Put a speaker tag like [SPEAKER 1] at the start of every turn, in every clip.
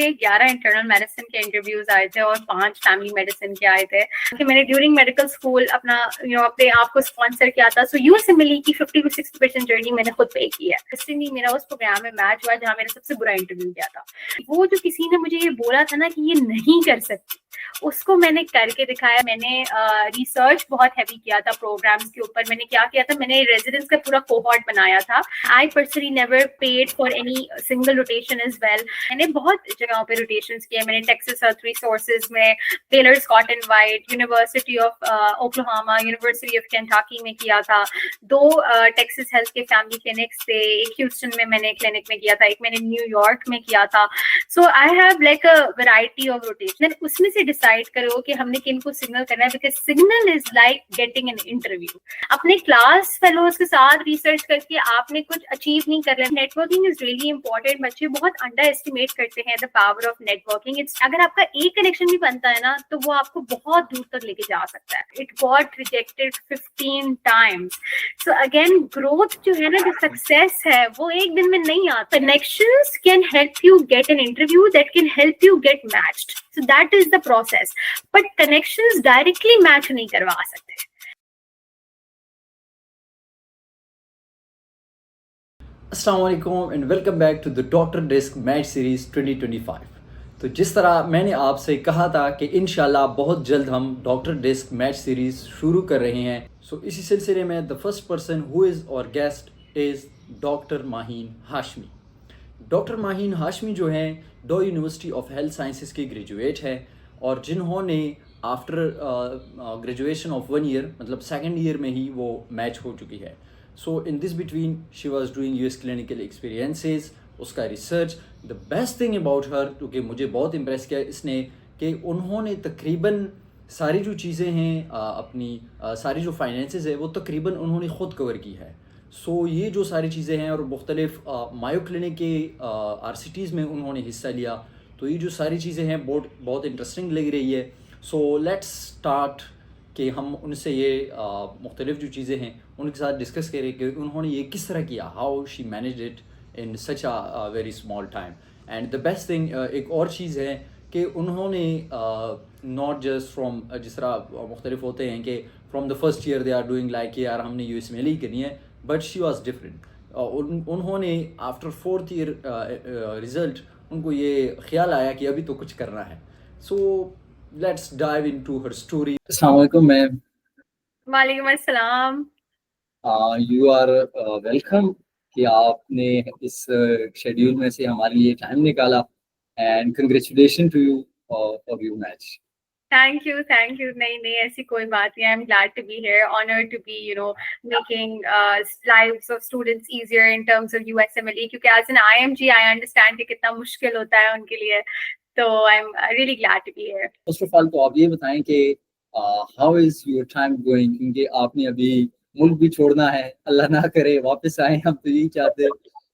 [SPEAKER 1] 11 internal medicine के interviews आए थे और 5 फैमिली मेडिसिन के आए थे कि मैंने ड्यूरिंग मेडिकल स्कूल अपना अपने आप को स्पॉन्सर किया था। सो यू सिमिली की 50 to 60% जर्नी मैंने खुद पे की है। इसलिए मेरा उस प्रोग्राम में मैच हुआ जहाँ मैंने सबसे बुरा इंटरव्यू किया था। वो जो किसी ने मुझे ये बोला था ना कि ये नहीं कर सकती, उसको मैंने करके दिखाया। मैंने रिसर्च बहुत हैवी किया था प्रोग्राम्स के ऊपर। मैंने क्या किया था, मैंने रेजिडेंस का पूरा कोहॉर्ट बनाया था। I personally never paid for any single rotation as well. मैंने बहुत जगहों पे रोटेशंस किए। मैंने टेक्सास हेल्थ रिसोर्सेज में, Baylor Scott and White, university of Oklahoma, university of Kentucky में किया था। 2 टेक्सास हेल्थ के फैमिली क्लिनिक्स थे। एक ह्यूस्टन में मैंने क्लिनिक में किया था, एक मैंने न्यूयॉर्क में किया था। So I have like a variety of rotation. उसमें से डिसाइड करो कि हमने किन को सिग्नल करना है, because signal is like getting an interview. अपने क्लास फेलोज के साथ रिसर्च करके आपने कुछ अचीव नहीं कर रहे। Networking is really important. बच्चे बहुत अंडर एस्टिमेट करते हैं द पावर ऑफ नेटवर्किंग। अगर आपका एक कनेक्शन भी बनता है ना तो वो आपको बहुत दूर तक लेके जा सकता है। It got rejected 15 times. So again growth जो है ना, जो सक्सेस है वो एक दिन में नहीं आता। Connections can help you get an interview, that can help you get matched. So that is the process. But connections directly match नहीं करवा सकते।
[SPEAKER 2] अस्सलाम वालेकुम and welcome back to the doctor desk match series 2025। तो जिस तरह मैंने आपसे कहा था कि इंशाल्लाह बहुत जल्द हम डॉक्टर डेस्क मैच सीरीज़ शुरू कर रहे हैं। सो इसी सिलसिले में the first person who is our guest is doctor Maheen Hashmi. Doctor Maheen Hashmi जो हैं Dow university of health sciences के ग्रेजुएट हैं और जिन्होंने आफ्टर ग्रेजुएशन ऑफ 1 ईयर मतलब सेकेंड ईयर में ही वो मैच हो चुकी है। So in this between she was doing US clinical experiences, उसका research. The best thing about her, क्योंकि मुझे बहुत इम्प्रेस किया इसने, कि उन्होंने तकरीबन सारी जो चीज़ें हैं अपनी सारी जो फाइनेंसेस है वो तकरीबन उन्होंने ख़ुद कवर की है। सो ये जो सारी चीज़ें हैं और मुख्तलिफ मायो क्लिनिक के RCTs में उन्होंने हिस्सा लिया, तो ये जो सारी चीज़ें हैं बहुत बहुत इंटरेस्टिंग लग रही है। सो लेट्स स्टार्ट कि हम उनसे ये मुख्तलिफ जो चीज़ें हैं उनके साथ डिस्कस करें कि उन्होंने ये किस तरह किया, how she manage it in such a very small time. And the best thing एक और चीज़ है कि उन्होंने नॉट जस्ट फ्रॉम जिस तरह मुख्तलिफ होते हैं कि from the first year they are doing like यार हमने US में ही करनी है, बट शी वॉज डिफरेंट। उन्होंने आफ्टर 4th ईयर रिज़ल्ट उनको ये ख्याल आया कि अभी तो कुछ करना है। So let's dive into her story. अस्सलाम वालेकुम मैम।
[SPEAKER 1] वालेकुम अस्सलाम।
[SPEAKER 2] यू आर वेलकम कि आपने इस शेड्यूल में से हमारे लिए टाइम निकाला and congratulation to you for your match.
[SPEAKER 1] Thank you, thank you. नहीं नहीं, ऐसी कोई बात नहीं। I am glad to be here, honored to be making lives of students easier in terms of USMLE, क्योंकि as an IMG I understand कि कितना मुश्किल होता है उनके लिए। तो I am really glad to be here.
[SPEAKER 2] First of all तो आप ये बताएं कि how is your time going, क्योंकि आपने अभी मुल्क भी छोड़ना है, अल्लाह ना करे वापस आए, हम तो यही चाहते हैं,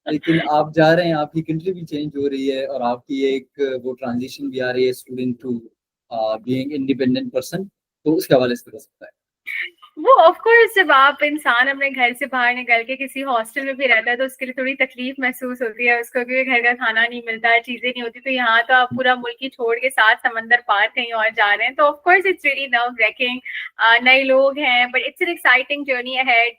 [SPEAKER 2] लेकिन आप जा रहे हैं, आपकी कंट्री भी चेंज हो रही है और आपकी एक वो ट्रांजिशन भी आ रही है student to being independent person, तो उसके हवाले से बता सकता है।
[SPEAKER 1] वो ऑफ कोर्स, जब आप इंसान अपने घर से बाहर निकल के किसी हॉस्टल में भी रहता है तो उसके लिए थोड़ी तकलीफ महसूस होती है उसको, क्योंकि घर का खाना नहीं मिलता है, चीजें नहीं होती। तो यहाँ तो आप पूरा मुल्क ही छोड़ के 7 समंदर पार कहीं और जा रहे हैं, तो of course it's really nerve racking. नए लोग हैं, but it's an exciting journey ahead.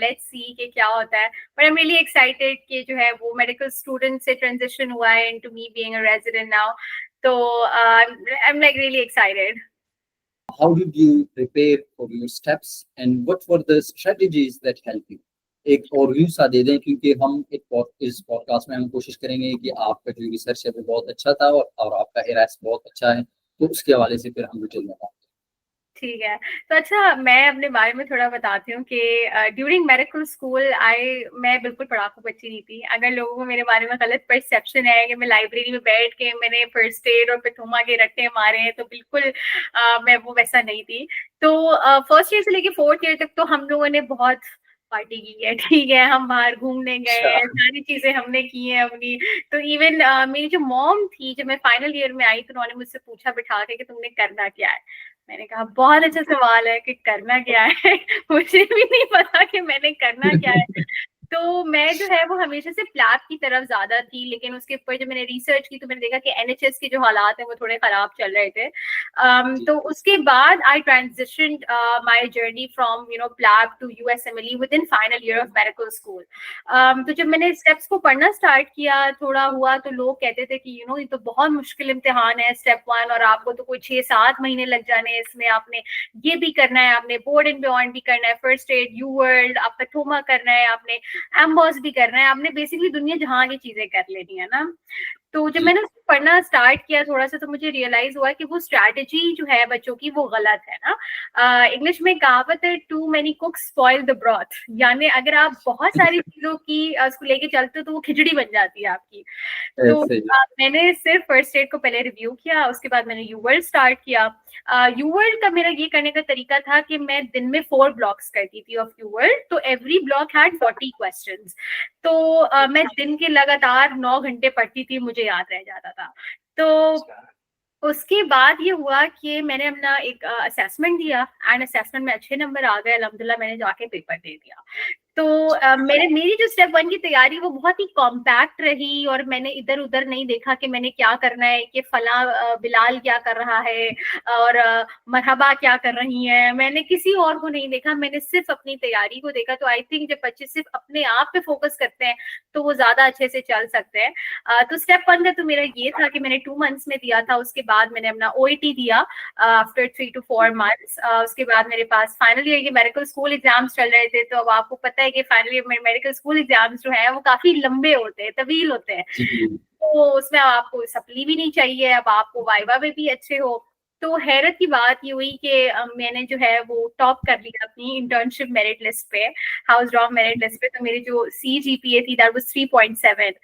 [SPEAKER 1] Let's see कि क्या होता है। But I am really excited कि जो है वो मेडिकल स्टूडेंट से ट्रांजिशन हुआ है into me being a resident now. तो I am like really excited.
[SPEAKER 2] How did you prepare for your steps and what were the strategies that help you? एक overview सा दे दें, क्योंकि हम इस पॉडकास्ट में हम कोशिश करेंगे कि आपका जो रिसर्च है वो बहुत अच्छा था और आपका एरास बहुत अच्छा है, तो उसके हवाले से फिर हम डिटेल में बात।
[SPEAKER 1] ठीक है। तो अच्छा, मैं अपने बारे में थोड़ा बताती हूँ कि ड्यूरिंग मेडिकल स्कूल मैं बिल्कुल पढ़ाकू बच्ची नहीं थी। अगर लोगों को मेरे बारे में गलत परसेप्शन है कि मैं लाइब्रेरी में बैठ के मैंने फर्स्ट एड और पिथोमा के रट्टे मारे हैं, तो बिल्कुल मैं वो वैसा नहीं थी। तो फर्स्ट ईयर से लेके 4th ईयर तक तो हम लोगों ने बहुत पार्टी की है, ठीक है। हम बाहर घूमने गए, सारी चीजें हमने की हैं अपनी। तो इवन मेरी जो मॉम थी, जब मैं फाइनल ईयर में आई तो उन्होंने मुझसे पूछा बिठा के कि तुमने करना क्या है। मैंने कहा बहुत अच्छा सवाल है कि करना क्या है। मुझे भी नहीं पता कि मैंने करना क्या है। तो मैं जो है वो हमेशा से प्लैब की तरफ ज्यादा थी, लेकिन उसके ऊपर जब मैंने रिसर्च की तो मैंने देखा कि एनएचएस के जो हालात हैं वो थोड़े खराब चल रहे थे। तो उसके बाद I transition my journey from PLAB to USMLE with in final year of medical school. तो जब मैंने स्टेप्स को पढ़ना स्टार्ट किया, थोड़ा हुआ तो लोग कहते थे कि ये तो बहुत मुश्किल इम्तिहान है स्टेप 1, और आपको तो कोई 6-7 महीने लग जाने हैं इसमें, आपने ये भी करना है, आपने बोर्ड एंड बियॉन्ड भी करना है, फर्स्ट एड, यू वर्ल्ड, आपका थोमा करना है, आपने एम्बॉस भी करना है, आपने बेसिकली दुनिया जहां की चीजें कर लेनी है ना। तो जब मैंने उसको पढ़ना स्टार्ट किया थोड़ा सा, तो मुझे रियलाइज हुआ कि वो स्ट्रैटेजी जो है बच्चों की वो गलत है ना। इंग्लिश में कहावत है, too many cooks spoil the broth, यानी अगर आप बहुत सारी चीजों की उसको लेके चलते हो तो वो खिचड़ी बन जाती है आपकी। तो मैंने सिर्फ फर्स्ट एड को पहले रिव्यू किया, उसके बाद मैंने यू वर्ल्ड स्टार्ट किया। यू वर्ल्ड का मेरा ये करने का तरीका था कि मैं दिन में 4 ब्लॉक्स करती थी ऑफ यू वर्ल्ड, तो एवरी ब्लॉक हैड 40 क्वेश्चंस। तो मैं दिन के लगातार 9 घंटे पढ़ती थी, मुझे याद रह जाता था। तो उसके बाद ये हुआ कि मैंने अपना एक असेसमेंट दिया, एंड असेसमेंट में अच्छे नंबर आ गए अल्हम्दुलिल्लाह, मैंने जाके पेपर दे दिया। तो मेरी जो स्टेप 1 की तैयारी वो बहुत ही कॉम्पैक्ट रही, और मैंने इधर उधर नहीं देखा कि मैंने क्या करना है, कि फला बिलाल क्या कर रहा है और मरहबा क्या कर रही है, मैंने किसी और को नहीं देखा, मैंने सिर्फ अपनी तैयारी को देखा। तो आई थिंक जब बच्चे सिर्फ अपने आप पे फोकस करते हैं तो वो ज्यादा अच्छे से चल सकते हैं। तो स्टेप 1 का तो मेरा ये था कि मैंने 2 मंथ्स में दिया था, उसके बाद मैंने अपना ओईटी दिया आफ्टर 3 to 4 months। उसके बाद मेरे पास फाइनल ईयर के मेडिकल स्कूल एग्जाम्स चल रहे थे। तो अब आपको पता है कि final year medical school exams जो है वो काफी लंबे होते हैं, तवील होते हैं, तो उसमें आपको सप्ली भी नहीं चाहिए, अब आपको वाइवा में भी अच्छे हो। तो हैरत की बात ये हुई कि मैंने जो है वो टॉप कर लिया अपनी इंटर्नशिप मेरिट लिस्ट पे, हाउस ड्रॉप मेरिट लिस्ट पे। तो मेरी जो CGPA थी दैट वाज 3.7।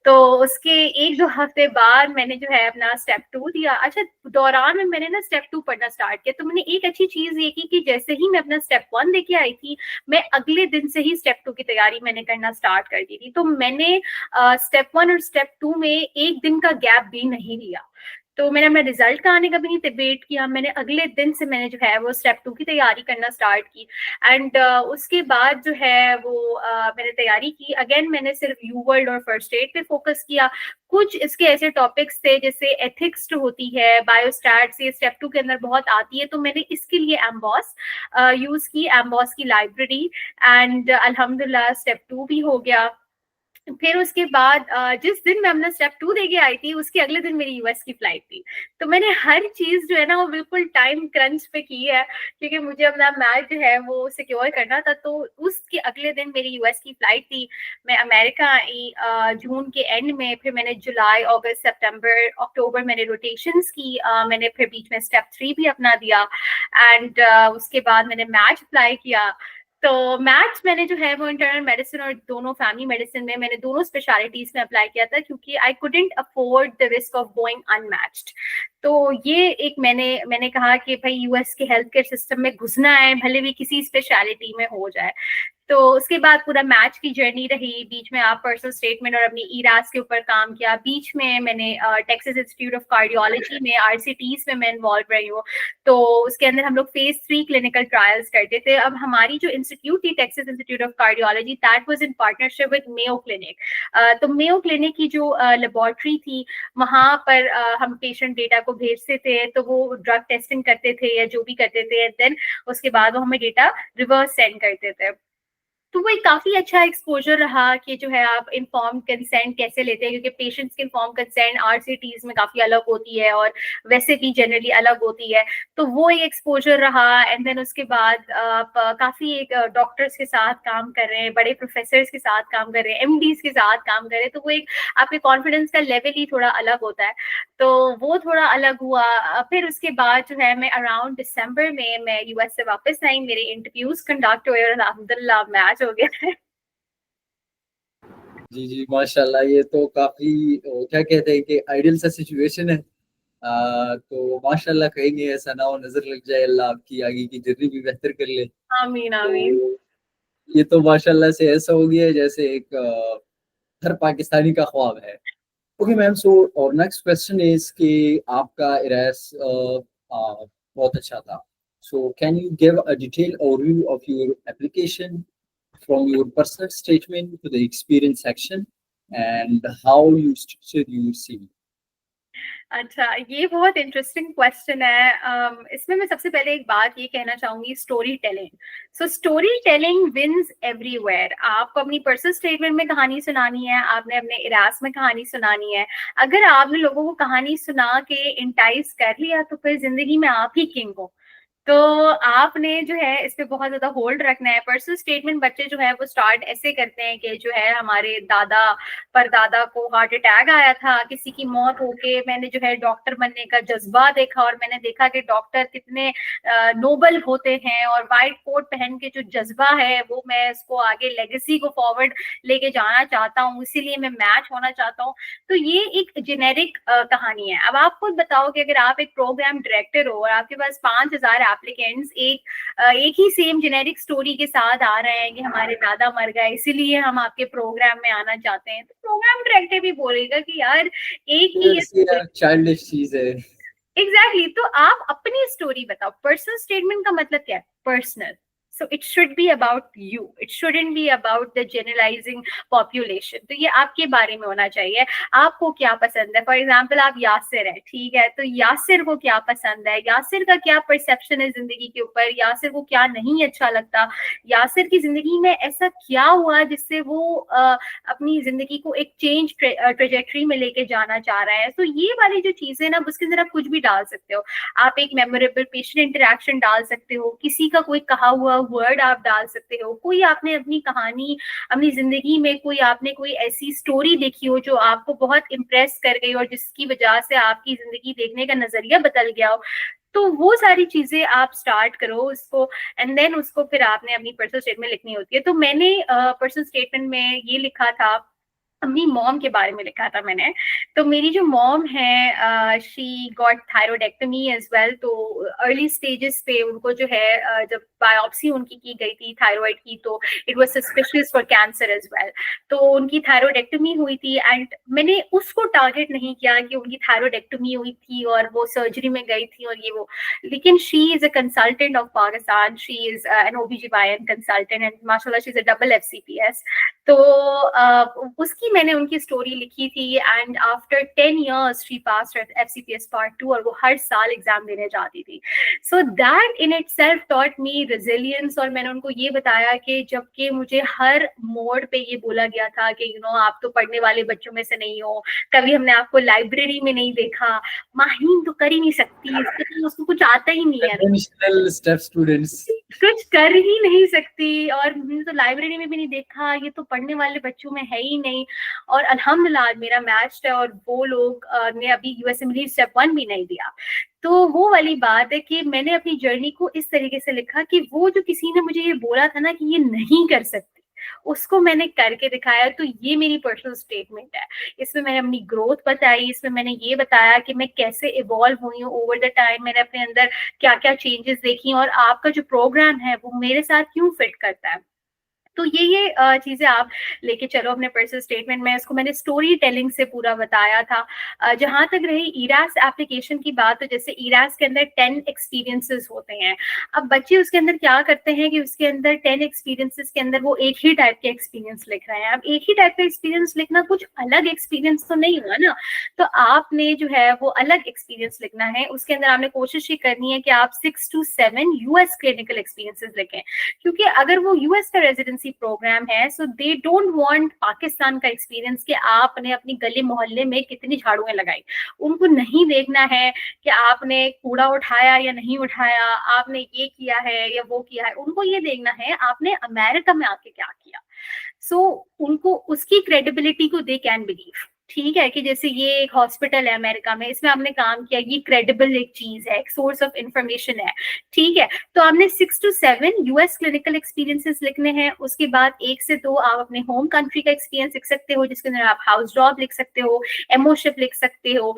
[SPEAKER 1] तो उसके 1-2 हफ्ते बाद मैंने जो है अपना स्टेप 2 दिया। अच्छा, दौरान में मैंने ना स्टेप 2 पढ़ना स्टार्ट किया, तो मैंने एक अच्छी चीज ये की कि जैसे ही मैं अपना स्टेप 1 देके आई थी, मैं अगले दिन से ही स्टेप 2 की तैयारी मैंने करना स्टार्ट कर दी थी। तो मैंने स्टेप 1 और स्टेप 2 में एक दिन का गैप भी नहीं लिया। तो मैंने अपने रिजल्ट का आने का भी नहीं वेट किया, मैंने अगले दिन से मैंने जो है वो स्टेप 2 की तैयारी करना स्टार्ट की। एंड उसके बाद जो है वो मैंने तैयारी की। अगेन मैंने सिर्फ यू वर्ल्ड और फर्स्ट एड पे फोकस किया। कुछ इसके ऐसे टॉपिक्स थे जैसे एथिक्स जो होती है, बायोस्टैट्स, ये स्टेप 2 के अंदर बहुत आती है, तो मैंने इसके लिए एम्बॉस यूज की, एम्बॉस की लाइब्रेरी, एंड अल्हम्दुलिल्लाह स्टेप 2 भी हो गया। फिर उसके बाद जिस दिन मैं अपना स्टेप 2 देके आई थी, उसके अगले दिन मेरी यूएस की फ्लाइट थी। तो मैंने हर चीज जो है ना वो बिल्कुल टाइम क्रंच पे की है, क्योंकि मुझे अपना मैच जो है वो सिक्योर करना था। तो उसके अगले दिन मेरी यूएस की फ्लाइट थी, मैं अमेरिका आई जून के एंड में। फिर मैंने जुलाई, अगस्त, सितंबर, अक्टूबर मैंने रोटेशंस की, मैंने फिर बीच में स्टेप 3 भी अपना दिया, एंड उसके बाद मैंने मैच अप्लाई किया। तो मैथ्स मैंने जो है वो इंटरनल मेडिसिन और दोनों फैमिली मेडिसिन में, मैंने दोनों स्पेशलिटीज में अप्लाई किया था, क्योंकि I couldn't afford the risk of going unmatched. तो ये एक मैंने कहा कि भाई यूएस के हेल्थ केयर सिस्टम में घुसना है, भले भी किसी स्पेशलिटी में हो जाए। तो उसके बाद पूरा मैच की जर्नी रही, बीच में आप पर्सनल स्टेटमेंट और अपनी ईरास के ऊपर काम किया, बीच में मैंने टेक्सास इंस्टीट्यूट ऑफ कार्डियोलॉजी में RCTs में मैं इन्वॉल्व रही हूँ। तो उसके अंदर हम लोग फेज 3 क्लिनिकल ट्रायल्स करते थे। अब हमारी जो इंस्टीट्यूट थी Texas institute of cardiology, that was in partnership with Mayo clinic. तो मेयो क्लिनिक की जो लेबोरेटरी थी, वहां पर हम पेशेंट डेटा को भेजते थे, तो वो ड्रग टेस्टिंग करते थे या जो भी करते थे, देन उसके बाद वो हमें डेटा रिवर्स सेंड करते थे। तो वो एक काफी अच्छा एक्सपोजर रहा कि जो है आप इन्फॉर्म कंसेंट कैसे लेते हैं, क्योंकि पेशेंट्स की इन्फॉर्म कंसेंट RCTs में काफी अलग होती है और वैसे भी जनरली अलग होती है। तो वो एक एक्सपोजर रहा। एंड देन उसके बाद आप काफी एक डॉक्टर्स के साथ काम कर रहे हैं, बड़े प्रोफेसर्स के साथ काम कर रहे हैं, MDs के साथ काम कर रहे हैं, तो वो एक आपके कॉन्फिडेंस का लेवल ही थोड़ा अलग होता है। तो वो थोड़ा अलग हुआ। फिर उसके बाद जो है मैं अराउंड दिसंबर में मैं यूएस से वापस आई, मेरे इंटरव्यूज कंडक्ट हुए और अल्हम्दुलिल्लाह मैच हो गया है।
[SPEAKER 2] जी जी माशाल्लाह, ये तो काफी क्या कहते हैं कि आइडियल सा सिचुएशन है। तो माशाल्लाह कहेंगे ऐसा ना हो, नजर लग जाए, अल्लाह आपकी आगे की जर्नी भी बेहतर कर ले।
[SPEAKER 1] आमीन आमीन।
[SPEAKER 2] तो ये तो माशाल्लाह से ऐसा हो गया है जैसे एक हर पाकिस्तानी का ख्वाब है। ओके मैम, सो और नेक्स्ट क्वेश्चन इज कि आपका इरास बहुत अच्छा था। So can you give a detail overview of your application from your personal statement to the experience section and how you structure your CV.
[SPEAKER 1] अच्छा, ये बहुत इंटरेस्टिंग क्वेश्चन है। इसमें मैं सबसे पहले एक बात ये कहना चाहूंगी, story telling. So story telling wins everywhere. आपको अपनी पर्सनल स्टेटमेंट में कहानी सुनानी है, आपने अपने इरास में कहानी सुनानी है। अगर आपने लोगों को कहानी सुना के इंटाइस कर लिया तो फिर जिंदगी में आप ही किंग हो। तो आपने जो है इस पे बहुत ज्यादा होल्ड रखना है। पर्सनल स्टेटमेंट बच्चे जो है वो स्टार्ट ऐसे करते हैं कि जो है हमारे दादा परदादा को हार्ट अटैक आया था, किसी की मौत होके मैंने जो है डॉक्टर बनने का जज्बा देखा और मैंने देखा कि डॉक्टर कितने नोबल होते हैं, और व्हाइट कोट पहन के जो जज्बा है वो मैं इसको आगे लेगेसी को फॉरवर्ड लेके जाना चाहता हूँ, इसीलिए मैं मैच होना चाहता हूँ। तो ये एक जेनेरिक कहानी है। अब आप खुद बताओ कि अगर आप एक प्रोग्राम डायरेक्टर हो और आपके पास 5000 एप्लीकेंट्स एक ही सेम जेनेरिक स्टोरी के साथ आ रहे हैं कि हमारे दादा मर गए इसीलिए हम आपके प्रोग्राम में आना चाहते हैं, तो प्रोग्राम डायरेक्टर भी बोलेगा कि यार एक ही
[SPEAKER 2] चाइल्डिश चीज है।
[SPEAKER 1] एग्जैक्टली। तो आप अपनी स्टोरी बताओ। पर्सनल स्टेटमेंट का मतलब क्या है? Personal. So it should be about you. It shouldn't be about the generalizing population. तो ये आपके बारे में होना चाहिए। आपको क्या पसंद है? फॉर एग्जाम्पल आप यासिर है, ठीक है, तो यासिर को क्या पसंद है, यासिर का क्या परसेप्शन है जिंदगी के ऊपर, यासिर को क्या नहीं अच्छा लगता, यासिर की जिंदगी में ऐसा क्या हुआ जिससे वो अपनी जिंदगी को एक चेंज ट्रेजेक्ट्री में लेके जाना चाह रहा है। तो ये वाली जो चीजें ना, उसके अंदर आप कुछ भी डाल सकते हो। आप एक मेमोरेबल पेशेंट इंटरेक्शन डाल सकते हो, किसी का कोई कहा हुआ वर्ड आप डाल सकते हो, कोई आपने अपनी कहानी, अपनी जिंदगी में कोई आपने कोई ऐसी स्टोरी देखी हो जो आपको बहुत इम्प्रेस कर गई और जिसकी वजह से आपकी जिंदगी देखने का नजरिया बदल गया हो, तो वो सारी चीजें आप स्टार्ट करो उसको, एंड देन उसको फिर आपने अपनी पर्सनल स्टेटमेंट लिखनी होती है। तो मैंने पर्सनल स्टेटमेंट में ये लिखा था, अपनी मॉम के बारे में लिखा था मैंने। तो मेरी जो मॉम है, शी गॉट थायरोइडेक्टमी एज वेल। तो अर्ली स्टेजेस पे उनको जो है जब बायोप्सी उनकी की गई थी थायराइड की, तो it was suspicious for cancer as well. तो उनकी थायरोइडेक्टमी हुई थी, एंड मैंने उसको टारगेट नहीं किया कि उनकी थायरोइडेक्टमी हुई थी और वो सर्जरी में गई थी और ये वो, लेकिन she is a consultant of Pakistan, she is an OBGYN consultant and माशाल्लाह she is a double FCPS। तो उसकी मैंने उनकी स्टोरी लिखी थी, and after 10 years she passed FCPS Part 2 और वो हर साल एग्जाम देने जाती थी। So that in itself taught me resilience. और मैंने उनको ये बताया कि जबकि मुझे हर मोड़ पे ये बोला गया था कि आप तो पढ़ने वाले बच्चों में से नहीं हो, कभी हमने आपको लाइब्रेरी में नहीं देखा, माहीन तो कर ही नहीं सकती, उसको कुछ आता ही नहीं है,
[SPEAKER 2] स्टेप स्टूडेंट्स
[SPEAKER 1] कुछ कर ही नहीं सकती, और तो लाइब्रेरी में भी नहीं देखा, ये तो पढ़ने वाले बच्चों में है ही नहीं। और अल्हम्दुलिल्लाह आज मेरा मैच है और वो लोग ने अभी USMLE स्टेप 1 भी नहीं दिया। तो वो वाली बात है कि मैंने अपनी जर्नी को इस तरीके से लिखा कि वो जो किसी ने मुझे ये बोला था ना कि ये नहीं कर सकती, उसको मैंने करके दिखाया। तो ये मेरी पर्सनल स्टेटमेंट है। इसमें मैंने अपनी ग्रोथ बताई, इसमें मैंने ये बताया कि मैं कैसे इवॉल्व हुई हूँ ओवर द टाइम, मैंने अपने अंदर क्या क्या चेंजेस देखी और आपका जो प्रोग्राम है वो मेरे साथ क्यों फिट करता है। तो ये चीजें आप लेके चलो अपने पर्सनल स्टेटमेंट में। इसको मैंने स्टोरी टेलिंग से पूरा बताया था। जहां तक रही ईरास एप्लीकेशन की बात, तो जैसे ईरास के अंदर 10 एक्सपीरियंसेस होते हैं। अब बच्चे उसके अंदर क्या करते हैं कि उसके अंदर 10 एक्सपीरियंसेस के अंदर वो एक ही टाइप के एक्सपीरियंस लिख रहे हैं। अब एक ही टाइप का एक्सपीरियंस लिखना कुछ अलग एक्सपीरियंस तो नहीं हुआ ना, तो आपने जो है वो अलग एक्सपीरियंस लिखना है। उसके अंदर आपने कोशिश ये करनी है कि आप 6 to 7 US क्लिनिकल एक्सपीरियंसेस लिखें, क्योंकि अगर वो US का रेजिडेंसी प्रोग्राम है, सो दे डोंट वांट पाकिस्तान का एक्सपीरियंस कि आपने अपनी गली मोहल्ले में कितनी झाड़ुएं लगाई। उनको नहीं देखना है कि आपने कूड़ा उठाया या नहीं उठाया, आपने ये किया है या वो किया है। उनको ये देखना है आपने अमेरिका में आके क्या किया। सो उनको उसकी क्रेडिबिलिटी को दे कैन बिलीव, ठीक है, कि जैसे ये एक हॉस्पिटल है अमेरिका में, इसमें आपने काम किया, ये क्रेडिबल एक चीज है, एक सोर्स ऑफ इंफॉर्मेशन है, ठीक है। तो आपने 6 to 7 US क्लिनिकल एक्सपीरियंसेस लिखने हैं। उसके बाद 1 से 2 आप अपने होम कंट्री का एक्सपीरियंस लिख सकते हो, जिसके अंदर आप हाउस जॉब लिख सकते हो, एमओशिप लिख सकते हो,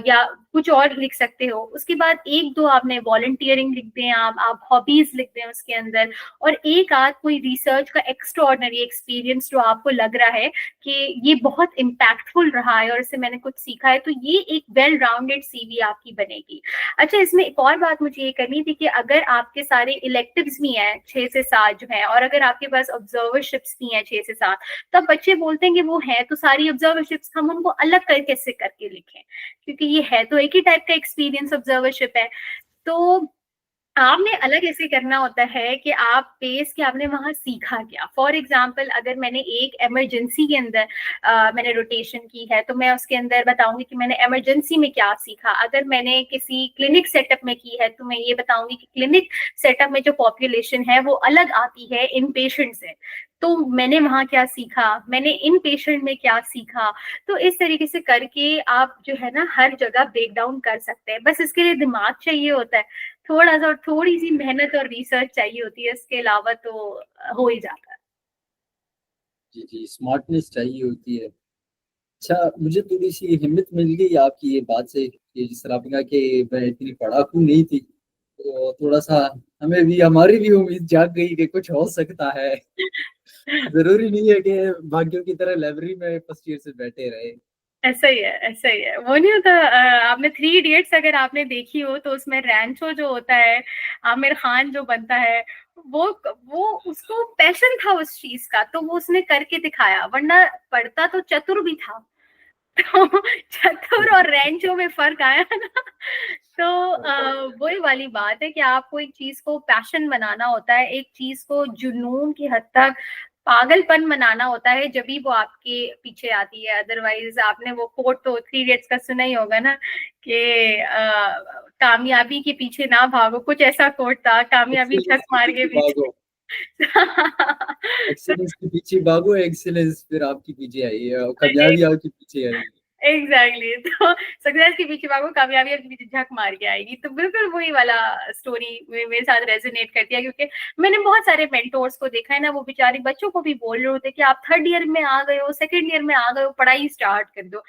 [SPEAKER 1] या कुछ और लिख सकते हो। उसके बाद एक दो आपने वॉलंटियरिंग लिख दें, आप हॉबीज लिख दें उसके अंदर, और एक आध कोई रिसर्च का एक्स्ट्राऑर्डिनरी एक्सपीरियंस जो आपको लग रहा है कि ये बहुत इम्पैक्टफुल रहा है और इससे मैंने कुछ सीखा है, तो ये एक वेल राउंडेड सीवी आपकी बनेगी। अच्छा, इसमें एक और बात मुझे ये करनी थी कि अगर आपके सारे इलेक्टिव्स भी हैं 6 से 7 जो है, और अगर आपके पास ऑब्जर्वरशिप्स भी हैं 6 से 7, तब बच्चे बोलते हैं कि वो है तो सारी ऑब्जर्वरशिप्स, हम उनको अलग कर कैसे करके लिखें, क्योंकि ये है तो एक ही टाइप का एक्सपीरियंस ऑब्जर्वरशिप है। तो आपने अलग ऐसे करना होता है कि आप बेस के आपने वहां सीखा क्या। फॉर एग्जाम्पल, अगर मैंने एक इमरजेंसी के अंदर मैंने रोटेशन की है, तो मैं उसके अंदर बताऊंगी कि मैंने इमरजेंसी में क्या सीखा। अगर मैंने किसी क्लिनिक सेटअप में की है, तो मैं ये बताऊंगी कि क्लिनिक सेटअप में जो पॉपुलेशन है वो अलग आती है इन पेशेंट से, तो मैंने वहां क्या सीखा, मैंने इन पेशेंट में क्या सीखा। तो इस तरीके से करके आप जो है ना हर जगह ब्रेक डाउन कर सकते हैं। बस इसके लिए दिमाग चाहिए होता है, थोड़ा सा, थोड़ी सी मेहनत और रिसर्च चाहिए होती है, इसके अलावा तो हो ही जाता है।
[SPEAKER 2] जी जी, स्मार्टनेस चाहिए होती है। अच्छा, मुझे थोड़ी सी हिम्मत मिल गई आपकी ये बात से कि जिस तरह आपने कहा कि मैं इतनी पढ़ाकू नहीं थी, तो थोड़ा सा हमें भी, हमारी भी उम्मीद जाग गई कि कुछ हो सकता है। जरूरी नहीं है कि भाग्यों की तरह लाइब्रेरी में फर्स्ट ईयर से बैठे रहे।
[SPEAKER 1] ऐसा ही है, ऐसा ही है। वो नहीं होता, आपने 3 इडियट्स अगर आपने देखी हो, तो उसमें रैंचो जो होता है, आमिर खान जो बनता है, वो वो उसको पैशन था उस चीज का, तो वो उसने करके दिखाया, वरना पढ़ता तो चतुर भी था। तो चतुर और रैंचो में फर्क आया ना। तो वही वाली बात है कि आपको एक चीज को पैशन बनाना होता है, एक चीज को जुनून की हद तक पागलपन मनाना होता है, जब भी वो आपके पीछे आती है। अदरवाइज आपने वो कोट तो 3 इडियट्स का सुना ही होगा ना, कि कामयाबी के पीछे ना भागो, कुछ ऐसा कोट था, कामयाबी झक
[SPEAKER 2] एक्सीलेंस के
[SPEAKER 1] मार के
[SPEAKER 2] पीछे
[SPEAKER 1] पीछे।
[SPEAKER 2] भागो, एक्सीलेंस के पीछे भागो, एक्सीलेंस फिर आपके पीछे आई है और कामयाबी आपके पीछे आएगी।
[SPEAKER 1] एग्जैक्टली तो सक्सेस के पीछे भागो, कामयाबी के पीछे झक मार के आएगी। तो बिल्कुल वही वाला स्टोरी मेरे साथ रेजोनेट करती है, क्योंकि मैंने बहुत सारे मेंटोर्स को देखा है ना, वो बेचारे बच्चों को भी बोल रहे होते कि आप 3rd ईयर में आ गए हो, 2nd ईयर में आ गए हो, पढ़ाई स्टार्ट कर दो।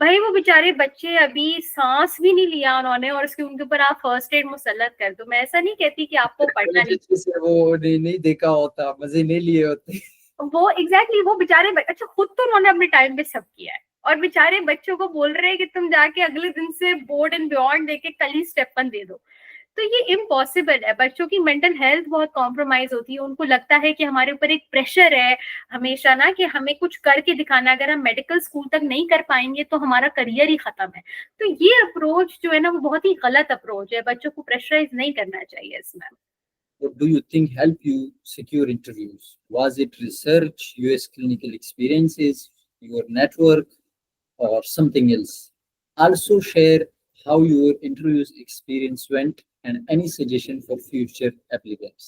[SPEAKER 1] भाई वो बेचारे बच्चे अभी सांस भी नहीं लिया उन्होंने, और उसके उनके ऊपर आप फर्स्ट एड मुसल्लत कर दो। मैं ऐसा नहीं कहती कि आपको पढ़ना नहीं,
[SPEAKER 2] अच्छे से वो नहीं देखा होता, मजे नहीं लिए होते।
[SPEAKER 1] वो एग्जैक्टली वो बेचारे अच्छा, खुद तो उन्होंने अपने टाइम पे सब किया है, और बेचारे बच्चों को बोल रहे हैं कि तुम जाके अगले दिन से बोर्ड एंड बियॉन्ड देके कल ही स्टेप 1 दे दो। तो ये इम्पॉसिबल है। बच्चों की मेंटल हेल्थ बहुत कॉम्प्रोमाइज होती है, उनको लगता है कि हमारे ऊपर एक प्रेशर है हमेशा ना, कि हमें कुछ करके दिखाना, अगर हम मेडिकल स्कूल तक नहीं कर पाएंगे तो हमारा करियर ही खत्म है। तो ये अप्रोच जो है ना, वो बहुत ही गलत अप्रोच है, बच्चों को प्रेशराइज नहीं करना चाहिए इसमें।
[SPEAKER 2] What do you think helped you secure interviews? Was it research, US clinical experiences, your network, or something else? Also share how your interviews experience went and any suggestion for future applicants.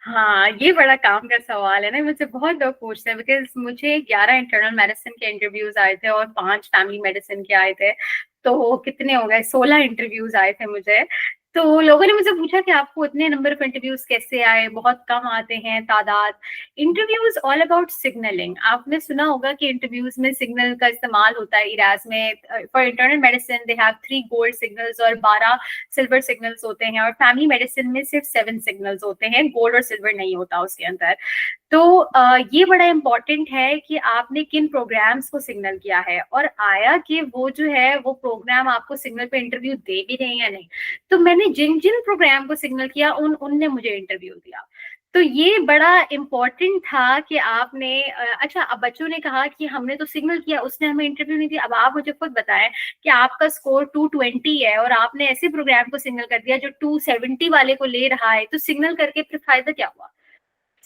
[SPEAKER 1] हाँ, ये बड़ा काम का सवाल है ना, मुझसे बहुत लोग पूछते हैं, बिकॉज मुझे 11 इंटरनल मेडिसिन के इंटरव्यूज आए थे और 5 फैमिली मेडिसिन के आए थे, तो कितने हो गए, 16 इंटरव्यूज आए थे मुझे। तो लोगों ने मुझसे पूछा कि आपको इतने नंबर ऑफ इंटरव्यूज कैसे आए, बहुत कम आते हैं तादाद। Interviews all about signalling. आपने सुना होगा कि इंटरव्यूज में सिग्नल का इस्तेमाल होता है। इराज में for internal medicine they have 3 gold signals और 12 सिल्वर सिग्नल्स होते हैं, और फैमिली मेडिसिन में सिर्फ 7 सिग्नल्स होते हैं, गोल्ड और सिल्वर नहीं होता उसके अंदर। तो ये बड़ा इम्पोर्टेंट है कि आपने किन प्रोग्राम्स को सिग्नल किया है, और आया कि वो जो है वो प्रोग्राम आपको सिग्नल पे इंटरव्यू दे भी रहे हैं या नहीं। तो मैंने जिन जिन प्रोग्राम को सिग्नल किया उनने मुझे इंटरव्यू दिया। तो ये बड़ा इम्पोर्टेंट था कि आपने अच्छा, अब बच्चों ने कहा कि हमने तो सिग्नल किया, उसने हमें इंटरव्यू नहीं दिया। अब आप मुझे खुद बताएं कि आपका स्कोर 220 है और आपने ऐसे प्रोग्राम को सिग्नल कर दिया जो 270 वाले को ले रहा है, तो सिग्नल करके फिर फायदा क्या हुआ।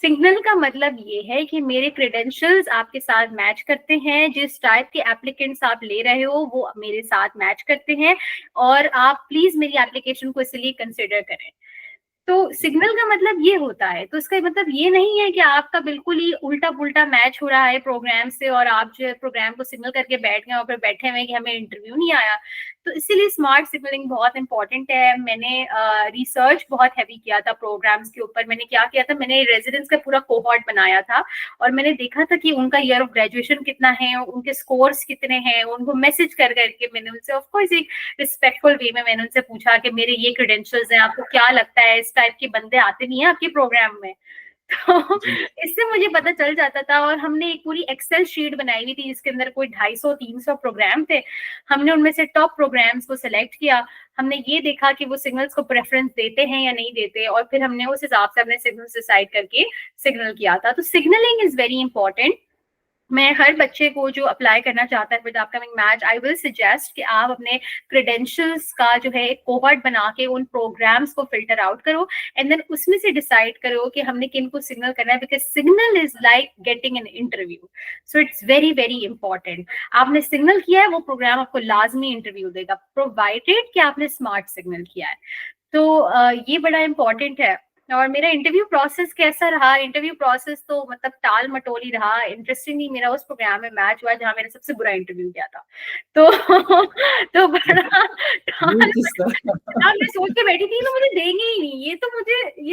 [SPEAKER 1] सिग्नल का मतलब ये है कि मेरे क्रेडेंशियल्स आपके साथ मैच करते हैं, जिस टाइप के एप्लीकेंट्स आप ले रहे हो वो मेरे साथ मैच करते हैं, और आप प्लीज मेरी एप्लीकेशन को इसलिए कंसिडर करें। तो सिग्नल का मतलब ये होता है। तो इसका मतलब ये नहीं है कि आपका बिल्कुल ही उल्टा पुल्टा मैच हो रहा है प्रोग्राम से, और आप जो है प्रोग्राम को सिग्नल करके बैठ गए और फिर बैठे हुए कि हमें इंटरव्यू नहीं आया। तो इसीलिए स्मार्ट सिग्नलिंग बहुत इंपॉर्टेंट है। मैंने रिसर्च बहुत हैवी किया था प्रोग्राम्स के ऊपर। मैंने क्या किया था, मैंने रेजिडेंट्स का पूरा कोहॉर्ट बनाया था और मैंने देखा था कि उनका ईयर ऑफ ग्रेजुएशन कितना है, उनके स्कोर्स कितने हैं, उनको मैसेज कर करके मैंने उनसे ऑफकोर्स एक रिस्पेक्टफुल वे में मैंने उनसे पूछा कि मेरे ये क्रेडेंशियल्स हैं, आपको क्या लगता है इस टाइप के बंदे आते नहीं है आपके प्रोग्राम में। तो
[SPEAKER 2] जी
[SPEAKER 1] इससे मुझे पता चल जाता था और हमने एक पूरी एक्सेल शीट बनाई हुई थी जिसके अंदर कोई 250-300 प्रोग्राम थे। हमने उनमें से टॉप प्रोग्राम्स को सिलेक्ट किया। हमने ये देखा कि वो सिग्नल्स को प्रेफरेंस देते हैं या नहीं देते और फिर हमने उस हिसाब से अपने सिग्नल्स डिसाइड करके सिग्नल किया था। तो सिग्नलिंग इज वेरी इंपॉर्टेंट। मैं हर बच्चे को जो अप्लाई करना चाहता है with upcoming match, I will suggest कि आप अपने क्रेडेंशियल्स का जो है एक कोहॉर्ट बना के उन प्रोग्राम्स को फिल्टर आउट करो एंड देन उसमें से डिसाइड करो कि हमने किन को सिग्नल करना है, because signal is like getting an interview. So it's very very important. आपने सिग्नल किया है, वो प्रोग्राम आपको लाजमी इंटरव्यू देगा, प्रोवाइडेड कि आपने स्मार्ट सिग्नल किया है। तो ये बड़ा इंपॉर्टेंट है। और मेरा इंटरव्यू प्रोसेस कैसा रहा? इंटरव्यू प्रोसेस तो मतलब टाल मटोली रहा। इंटरेस्टिंगली मेरा उस प्रोग्राम में मैच हुआ जहाँ मैंने सबसे बुरा इंटरव्यू किया था। तो तो बड़ा टाल
[SPEAKER 2] ये किस तरह
[SPEAKER 1] हाँ, मैं सोच के बैठी थी तो मुझे देंगे ही नहीं, ये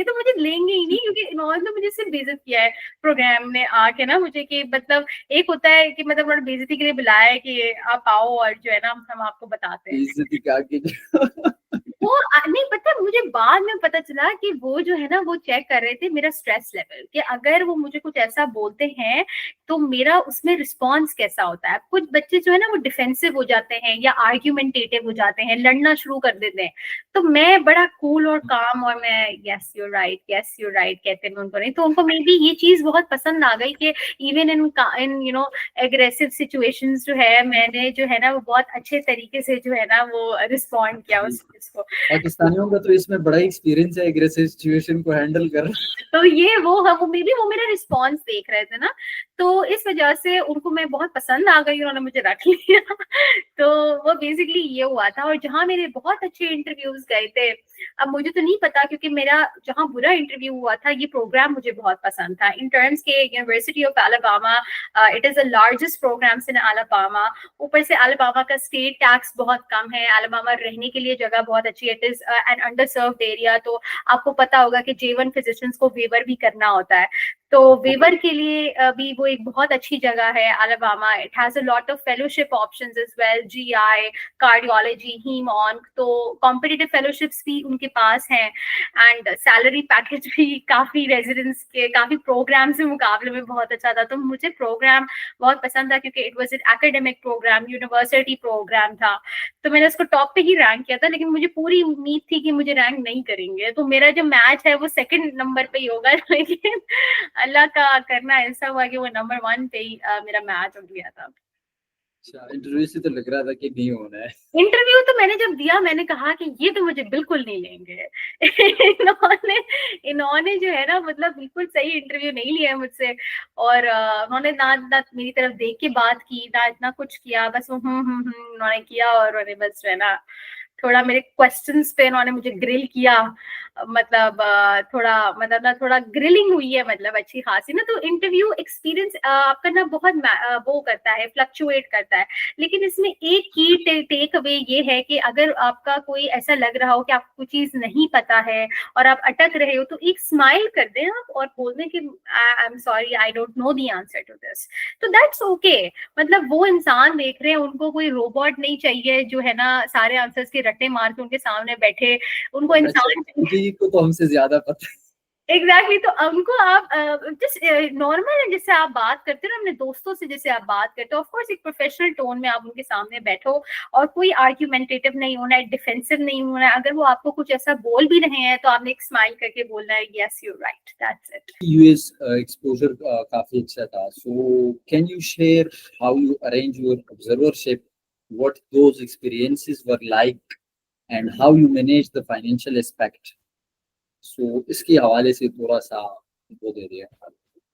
[SPEAKER 1] तो मुझे लेंगे ही नहीं, क्योंकि इन्होंने मुझे सिर्फ बेइज्जत किया है प्रोग्राम ने आके ना मुझे, कि मतलब एक होता है कि मतलब उन्होंने बेइज्जती के लिए बुलाया है कि आप आओ और जो है ना हम आपको बताते हैं।
[SPEAKER 2] बेइज्जती क्या की
[SPEAKER 1] वो नहीं पता, मुझे बाद में पता चला कि वो जो है ना वो चेक कर रहे थे मेरा स्ट्रेस लेवल, कि अगर वो मुझे कुछ ऐसा बोलते हैं तो मेरा उसमें रिस्पॉन्स कैसा होता है। कुछ बच्चे जो है ना वो डिफेंसिव हो जाते हैं या आर्ग्यूमेंटेटिव हो जाते हैं, लड़ना शुरू कर देते हैं। तो मैं बड़ा कूल और काम और मैं yes you right, yes you right कहते मैं उनको नहीं, तो उनको मे बी ये चीज बहुत पसंद आ गई कि even in you know aggressive situations जो है मैंने जो है ना वो बहुत अच्छे तरीके से जो है ना वो रिस्पॉन्ड किया उस चीज को।
[SPEAKER 2] पाकिस्तानियों का तो इसमें बड़ा एक्सपीरियंस है एग्रेसिव सिचुएशन को हैंडल कर।
[SPEAKER 1] तो ये वो मे बी वो मेरा रिस्पॉन्स देख रहे थे ना, तो इस वजह से उनको मैं बहुत पसंद आ गई, उन्होंने मुझे रख लिया। तो वो बेसिकली ये हुआ था। और जहाँ मेरे बहुत अच्छे इंटरव्यूज गए थे, अब मुझे तो नहीं पता क्योंकि मेरा जहाँ बुरा इंटरव्यू हुआ था, ये प्रोग्राम मुझे बहुत पसंद था इन टर्म्स के university of Alabama. It is the largest programs in Alabama. ऊपर से अलाबामा का स्टेट टैक्स बहुत कम है, अलाबामा रहने के लिए जगह बहुत अच्छी है, it is an under served area. तो आपको पता होगा कि J1 फिजिशियंस को वेवर भी करना होता है, तो वेवर के लिए भी वो एक बहुत अच्छी जगह है Alabama. It has a lot of fellowship options as well, GI, cardiology, heme onc, तो कॉम्पिटिटिव फेलोशिप्स भी उनके पास हैं एंड सैलरी पैकेज भी काफी रेजिडेंट्स के काफी प्रोग्राम से मुकाबले में बहुत अच्छा था। तो मुझे प्रोग्राम बहुत पसंद था क्योंकि it was an academic program, university program था। तो मैंने उसको टॉप पे ही रैंक किया था, लेकिन मुझे पूरी उम्मीद थी कि मुझे रैंक नहीं करेंगे, तो मेरा जो मैच है वो सेकंड नंबर पे ही होगा। लेकिन अल्लाह का करना ऐसा हुआ कि वो नंबर 1 पे ही मेरा मैच हो गया था।
[SPEAKER 2] अच्छा, इंटरव्यू से तो लग रहा था कि नहीं होना है।
[SPEAKER 1] इंटरव्यू तो मैंने जब दिया मैंने कहा कि ये तो मुझे बिल्कुल नहीं लेंगे। इन्होंने इन्होंने जो है ना मतलब बिल्कुल सही इंटरव्यू नहीं लिया मुझसे। और उन्होंने ना ना मेरी तरफ देख के बात की, ना इतना कुछ किया, बस वो उन्होंने किया और उन्होंने बस जो है ना थोड़ा मेरे क्वेश्चंस पे उन्होंने मुझे ग्रिल किया। मतलब थोड़ा मतलब ना थोड़ा ग्रिलिंग हुई है, मतलब अच्छी खासी ना। तो इंटरव्यू एक्सपीरियंस आपका ना बहुत वो करता है, फ्लक्चुएट करता है। लेकिन इसमें एक की टेक अवे ये है कि अगर आपका कोई ऐसा लग रहा हो कि आपको कोई चीज नहीं पता है और आप अटक रहे हो, तो एक स्माइल कर दें आप और बोल दें कि I am sorry, I don't know the answer to this. तो दैट्स ओके। मतलब वो इंसान देख रहे हैं, उनको कोई रोबोट नहीं चाहिए जो है ना सारे आंसर्स के रट्टे मार के उनके सामने बैठे। उनको
[SPEAKER 2] अच्छा,
[SPEAKER 1] इंसान
[SPEAKER 2] जी को तो हमसे ज्यादा पता है।
[SPEAKER 1] एग्जैक्टली तो उनको आप जस्ट नॉर्मल है जैसे आप बात करते हो ना अपने दोस्तों से, जैसे आप बात करते हो, ऑफ कोर्स एक प्रोफेशनल टोन में आप उनके सामने बैठो और कोई आर्ग्यूमेंटेटिव नहीं होना है, डिफेंसिव नहीं होना है। अगर वो आपको कुछ ऐसा बोल भी रहे हैं तो आपने एक स्माइल करके बोलना है yes you right, that's it.
[SPEAKER 2] US exposure काफी अच्छा था, so can you share how you arrange your observership, what those experiences were like and how you manage the financial aspect. So इसके हवाले से थोड़ा सा वो दे दिया।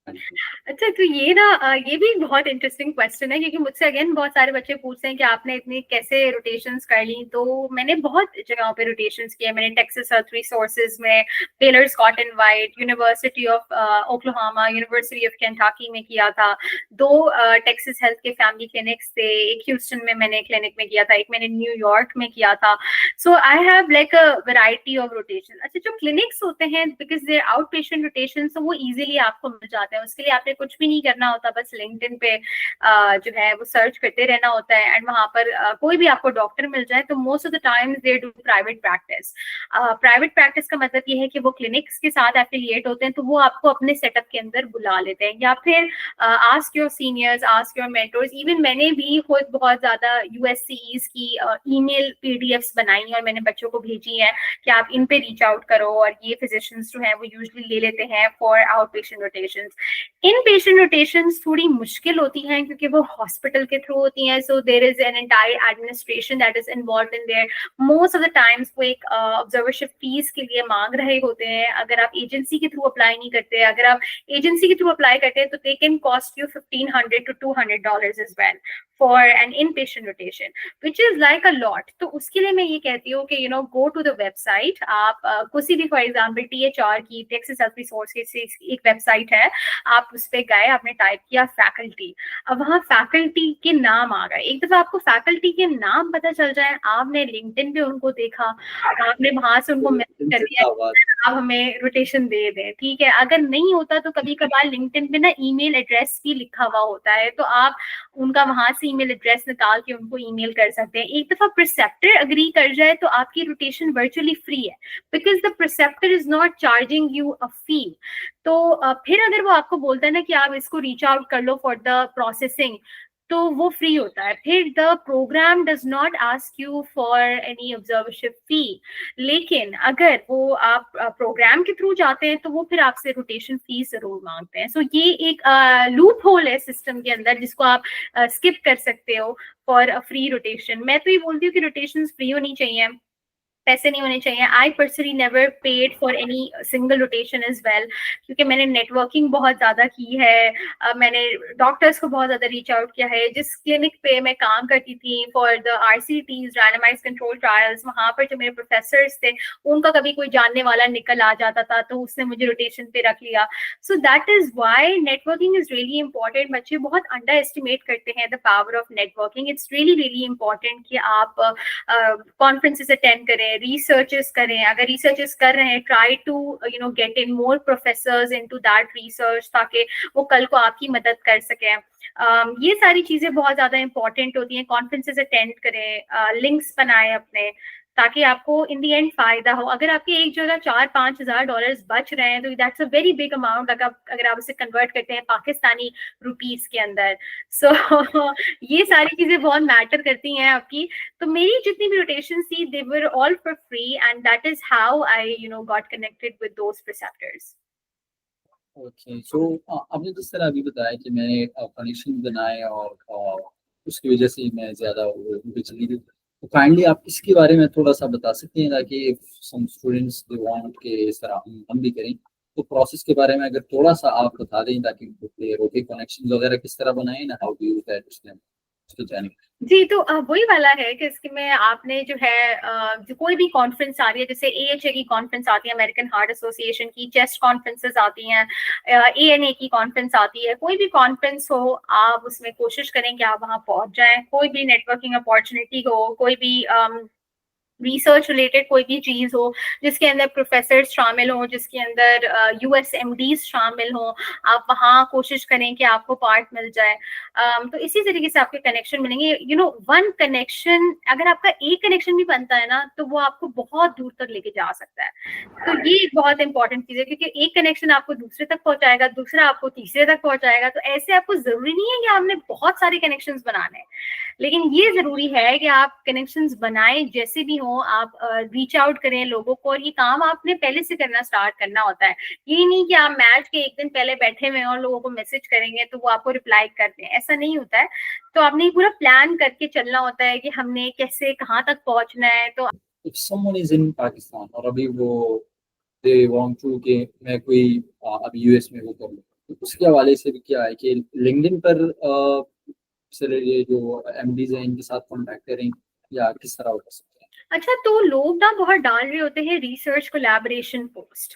[SPEAKER 2] हाँ जी।
[SPEAKER 1] अच्छा, तो ये ना ये भी बहुत इंटरेस्टिंग क्वेश्चन है, क्योंकि मुझसे अगेन बहुत सारे बच्चे पूछते हैं कि आपने इतनी कैसे रोटेशंस कर ली। तो मैंने बहुत जगहों पे रोटेशंस किए। मैंने टेक्सास अर्थ रिसोर्सेज में, Baylor Scott and White, university of Oklahoma, university of Kentucky में किया था। 2 टेक्सास हेल्थ के फैमिली क्लिनिक्स थे। एक ह्यूस्टन में मैंने क्लिनिक में किया था, एक मैंने न्यूयॉर्क में किया था। So I have like a variety of rotation. अच्छा, जो क्लिनिक्स होते हैं, because their outpatient rotation, तो वो इजीली आपको मिल जाते हैं। उसके लिए आपने कुछ भी नहीं करना होता, बस लिंक्डइन पे जो है वो सर्च करते रहना होता है, एंड वहां पर कोई भी आपको डॉक्टर मिल जाए। तो most of the times they do private practice. Private practice का मतलब ये है कि वो क्लिनिक्स के साथ एफिलिएट होते हैं, तो वो आपको अपने सेटअप के अंदर बुला लेते हैं, या फिर ask your seniors, ask your mentors. Even मैंने भी खुद बहुत ज्यादा यूएससीईज की ईमेल पीडीएफ्स बनाई और मैंने बच्चों को भेजी है कि आप इन पे रीच आउट करो, और ये फिजिशियंस जो है वो यूजुअली ले लेते हैं for out patient rotations. In patient rotations थोड़ी मुश्किल होती हैं, क्योंकि वो हॉस्पिटल के थ्रू होती हैं। So there is an entire administration that is involve in there. Most of the times वो एक ऑब्जर्वरशिप फीस के लिए मांग रहे होते हैं। अगर आप एजेंसी के थ्रू अप्लाई नहीं करते, अगर आप एजेंसी के थ्रू अप्लाई करते हैं, तो they can cost you $1,500 to $200 as well for an inpatient rotation, which is like a lot. तो उसके लिए मैं ये कहती हूँ कि go to the website। आप किसी भी, फॉर एग्जाम्पल THR की, टेक्सास हेल्थ रिसोर्स की एक वेबसाइट है, आप उस पर गए, आपने टाइप किया फैकल्टी। अब वहाँ फैकल्टी के नाम आ गए। एक दफा आपको फैकल्टी के नाम पता चल जाए, आपने लिंक्डइन पे उनको देखा, आपने वहां से उनको मैसेज कर दिया आप हमें रोटेशन दे दें, ठीक है। अगर नहीं होता तो कभी कभार लिंक्डइन पे ना ईमेल एड्रेस भी लिखा हुआ होता है, तो आप उनका वहां से ईमेल एड्रेस निकाल के उनको ईमेल कर सकते हैं। एक दफा प्रिसेप्टर अग्री कर जाए तो आपकी रोटेशन वर्चुअली फ्री है, because the preceptor is not charging you a fee. तो फिर अगर वो आपको बोलता है ना कि आप इसको रीच आउट कर लो फॉर द प्रोसेसिंग, तो वो फ्री होता है। फिर the program does not ask you for any observership fee. लेकिन अगर वो आप प्रोग्राम के थ्रू जाते हैं, तो वो फिर आपसे रोटेशन फीस जरूर मांगते हैं। सो ये एक लूप होल है सिस्टम के अंदर, जिसको आप स्किप कर सकते हो फॉर अ फ्री रोटेशन। मैं तो ये बोलती हूँ कि रोटेशन फ्री होनी चाहिए, पैसे नहीं होने चाहिए। I personally never paid for any single rotation as well, क्योंकि मैंने नेटवर्किंग बहुत ज्यादा की है। मैंने डॉक्टर्स को बहुत ज्यादा रीच आउट किया है। जिस क्लिनिक पे मैं काम करती थी for the RCTs, randomized control trials, वहां पर जो मेरे प्रोफेसर्स थे, उनका कभी कोई जानने वाला निकल आ जाता था, तो उसने मुझे रोटेशन पे रख लिया। So that is why networking is really important. बच्चे बहुत अंडर एस्टिमेट करते हैं the power of networking. It's really really important कि आप कॉन्फ्रेंसेस अटेंड करें, रिसर्चेस करें। अगर रिसर्चेस कर रहे हैं, try to get in more professors into that research, ताकि वो कल को आपकी मदद कर सकें। ये सारी चीजें बहुत ज्यादा इंपॉर्टेंट होती हैं। कॉन्फ्रेंसेस अटेंड करें, लिंक्स बनाएं अपने, ताकि आपको इन दी एंड फायदा हो। अगर आपके एक जगह $4-5 हज़ार बच रहे हैं, तो that's a very big amount. अगर आप उसे कन्वर्ट करते हैं पाकिस्तानी रुपीस के अंदर। सो ये सारी चीजें बहुत मैटर करती हैं आपकी। तो मेरी जितनी भी रोटेशन थी, they were all for free, and that is how I got connected with those preceptors.
[SPEAKER 2] Okay, so आपने जिस तरह अभी बताया कि मैंने कनेक्शन बनाए और उसकी वजह से मैं ज़्यादा बिजली, तो काइंडली आप इसके बारे में थोड़ा सा बता सकते हैं, ताकि सम स्टूडेंट्स दे वांट के इस तरह हम भी करें, तो प्रोसेस के बारे में अगर थोड़ा सा आप बता दें, ताकि रोके कनेक्शन वगैरह किस तरह बनाए ना, हाउ डू यू दैट उसको जाने।
[SPEAKER 1] जी, तो वही वाला है कि इसके में आपने जो है जो कोई भी कॉन्फ्रेंस आ रही है, जैसे AHA की कॉन्फ्रेंस आती है, अमेरिकन हार्ट एसोसिएशन की, चेस्ट कॉन्फ्रेंसेस आती हैं, ANA की कॉन्फ्रेंस आती है, कोई भी कॉन्फ्रेंस हो, आप उसमें कोशिश करें कि आप वहां पहुंच जाएं। कोई भी नेटवर्किंग अपॉर्चुनिटी हो, कोई भी रिसर्च रिलेटेड कोई भी चीज हो जिसके अंदर प्रोफेसर शामिल हो, जिसके अंदर USMDs शामिल हो, आप वहाँ कोशिश करें कि आपको पार्ट मिल जाए। तो इसी तरीके से आपके कनेक्शन मिलेंगे। वन कनेक्शन, अगर आपका एक कनेक्शन भी बनता है ना, तो वो आपको बहुत दूर तक लेके जा सकता है। तो ये एक बहुत इंपॉर्टेंट चीज है, क्योंकि एक कनेक्शन आपको दूसरे तक पहुंचाएगा, दूसरा आपको तीसरे तक पहुंचाएगा। तो ऐसे आपको जरूरी नहीं है कि आपने बहुत सारे कनेक्शंस बनाने हैं, लेकिन ये जरूरी है कि आप कनेक्शंस बनाएं, जैसे भी हो आप रीच आउट करें लोगों को। और ये काम आपने पहले से करना स्टार्ट करना होता है। ये नहीं कि आप मैच के एक दिन पहले बैठे हुए और लोगों को मैसेज करेंगे तो वो आपको रिप्लाई करते हैं, ऐसा नहीं होता है। तो आपने पूरा प्लान करके चलना होता है कि हमने कैसे कहाँ तक पहुंचना है। तो
[SPEAKER 2] if someone is in Pakistan और अभी वो दे वांट टू कि मैं कोई अभी US में वो कर लूँ, उसके हवाले से भी क्या है कि लिंक्डइन पर से ये जो एमडीज हैं इनके साथ कॉन्टैक्ट करें या किस तरह हो सकते हैं?
[SPEAKER 1] अच्छा, तो लोग ना बहुत डाल रहे होते हैं रिसर्च कोलैबोरेशन पोस्ट,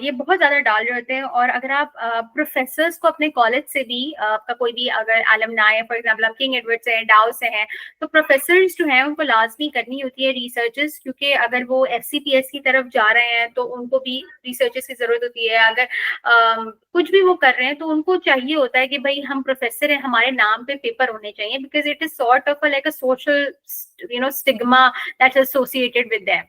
[SPEAKER 1] ये बहुत ज्यादा डाल रहे होते हैं। और अगर आप प्रोफेसर्स को अपने कॉलेज से भी आपका कोई भी अगर एलुमनाई है, फॉर एग्जांपल आप किंग एडवर्ड से हैं, डाउ से हैं, तो प्रोफेसर्स जो हैं उनको लाजमी करनी होती है रिसर्चेस, क्योंकि अगर वो एफसीपीएस की तरफ जा रहे हैं तो उनको भी रिसर्चेस की जरूरत होती है। अगर कुछ भी वो कर रहे हैं तो उनको चाहिए होता है कि भाई हम प्रोफेसर हैं, हमारे नाम पे पेपर होने चाहिए, because it is sort of like a social stigma that's associated with them.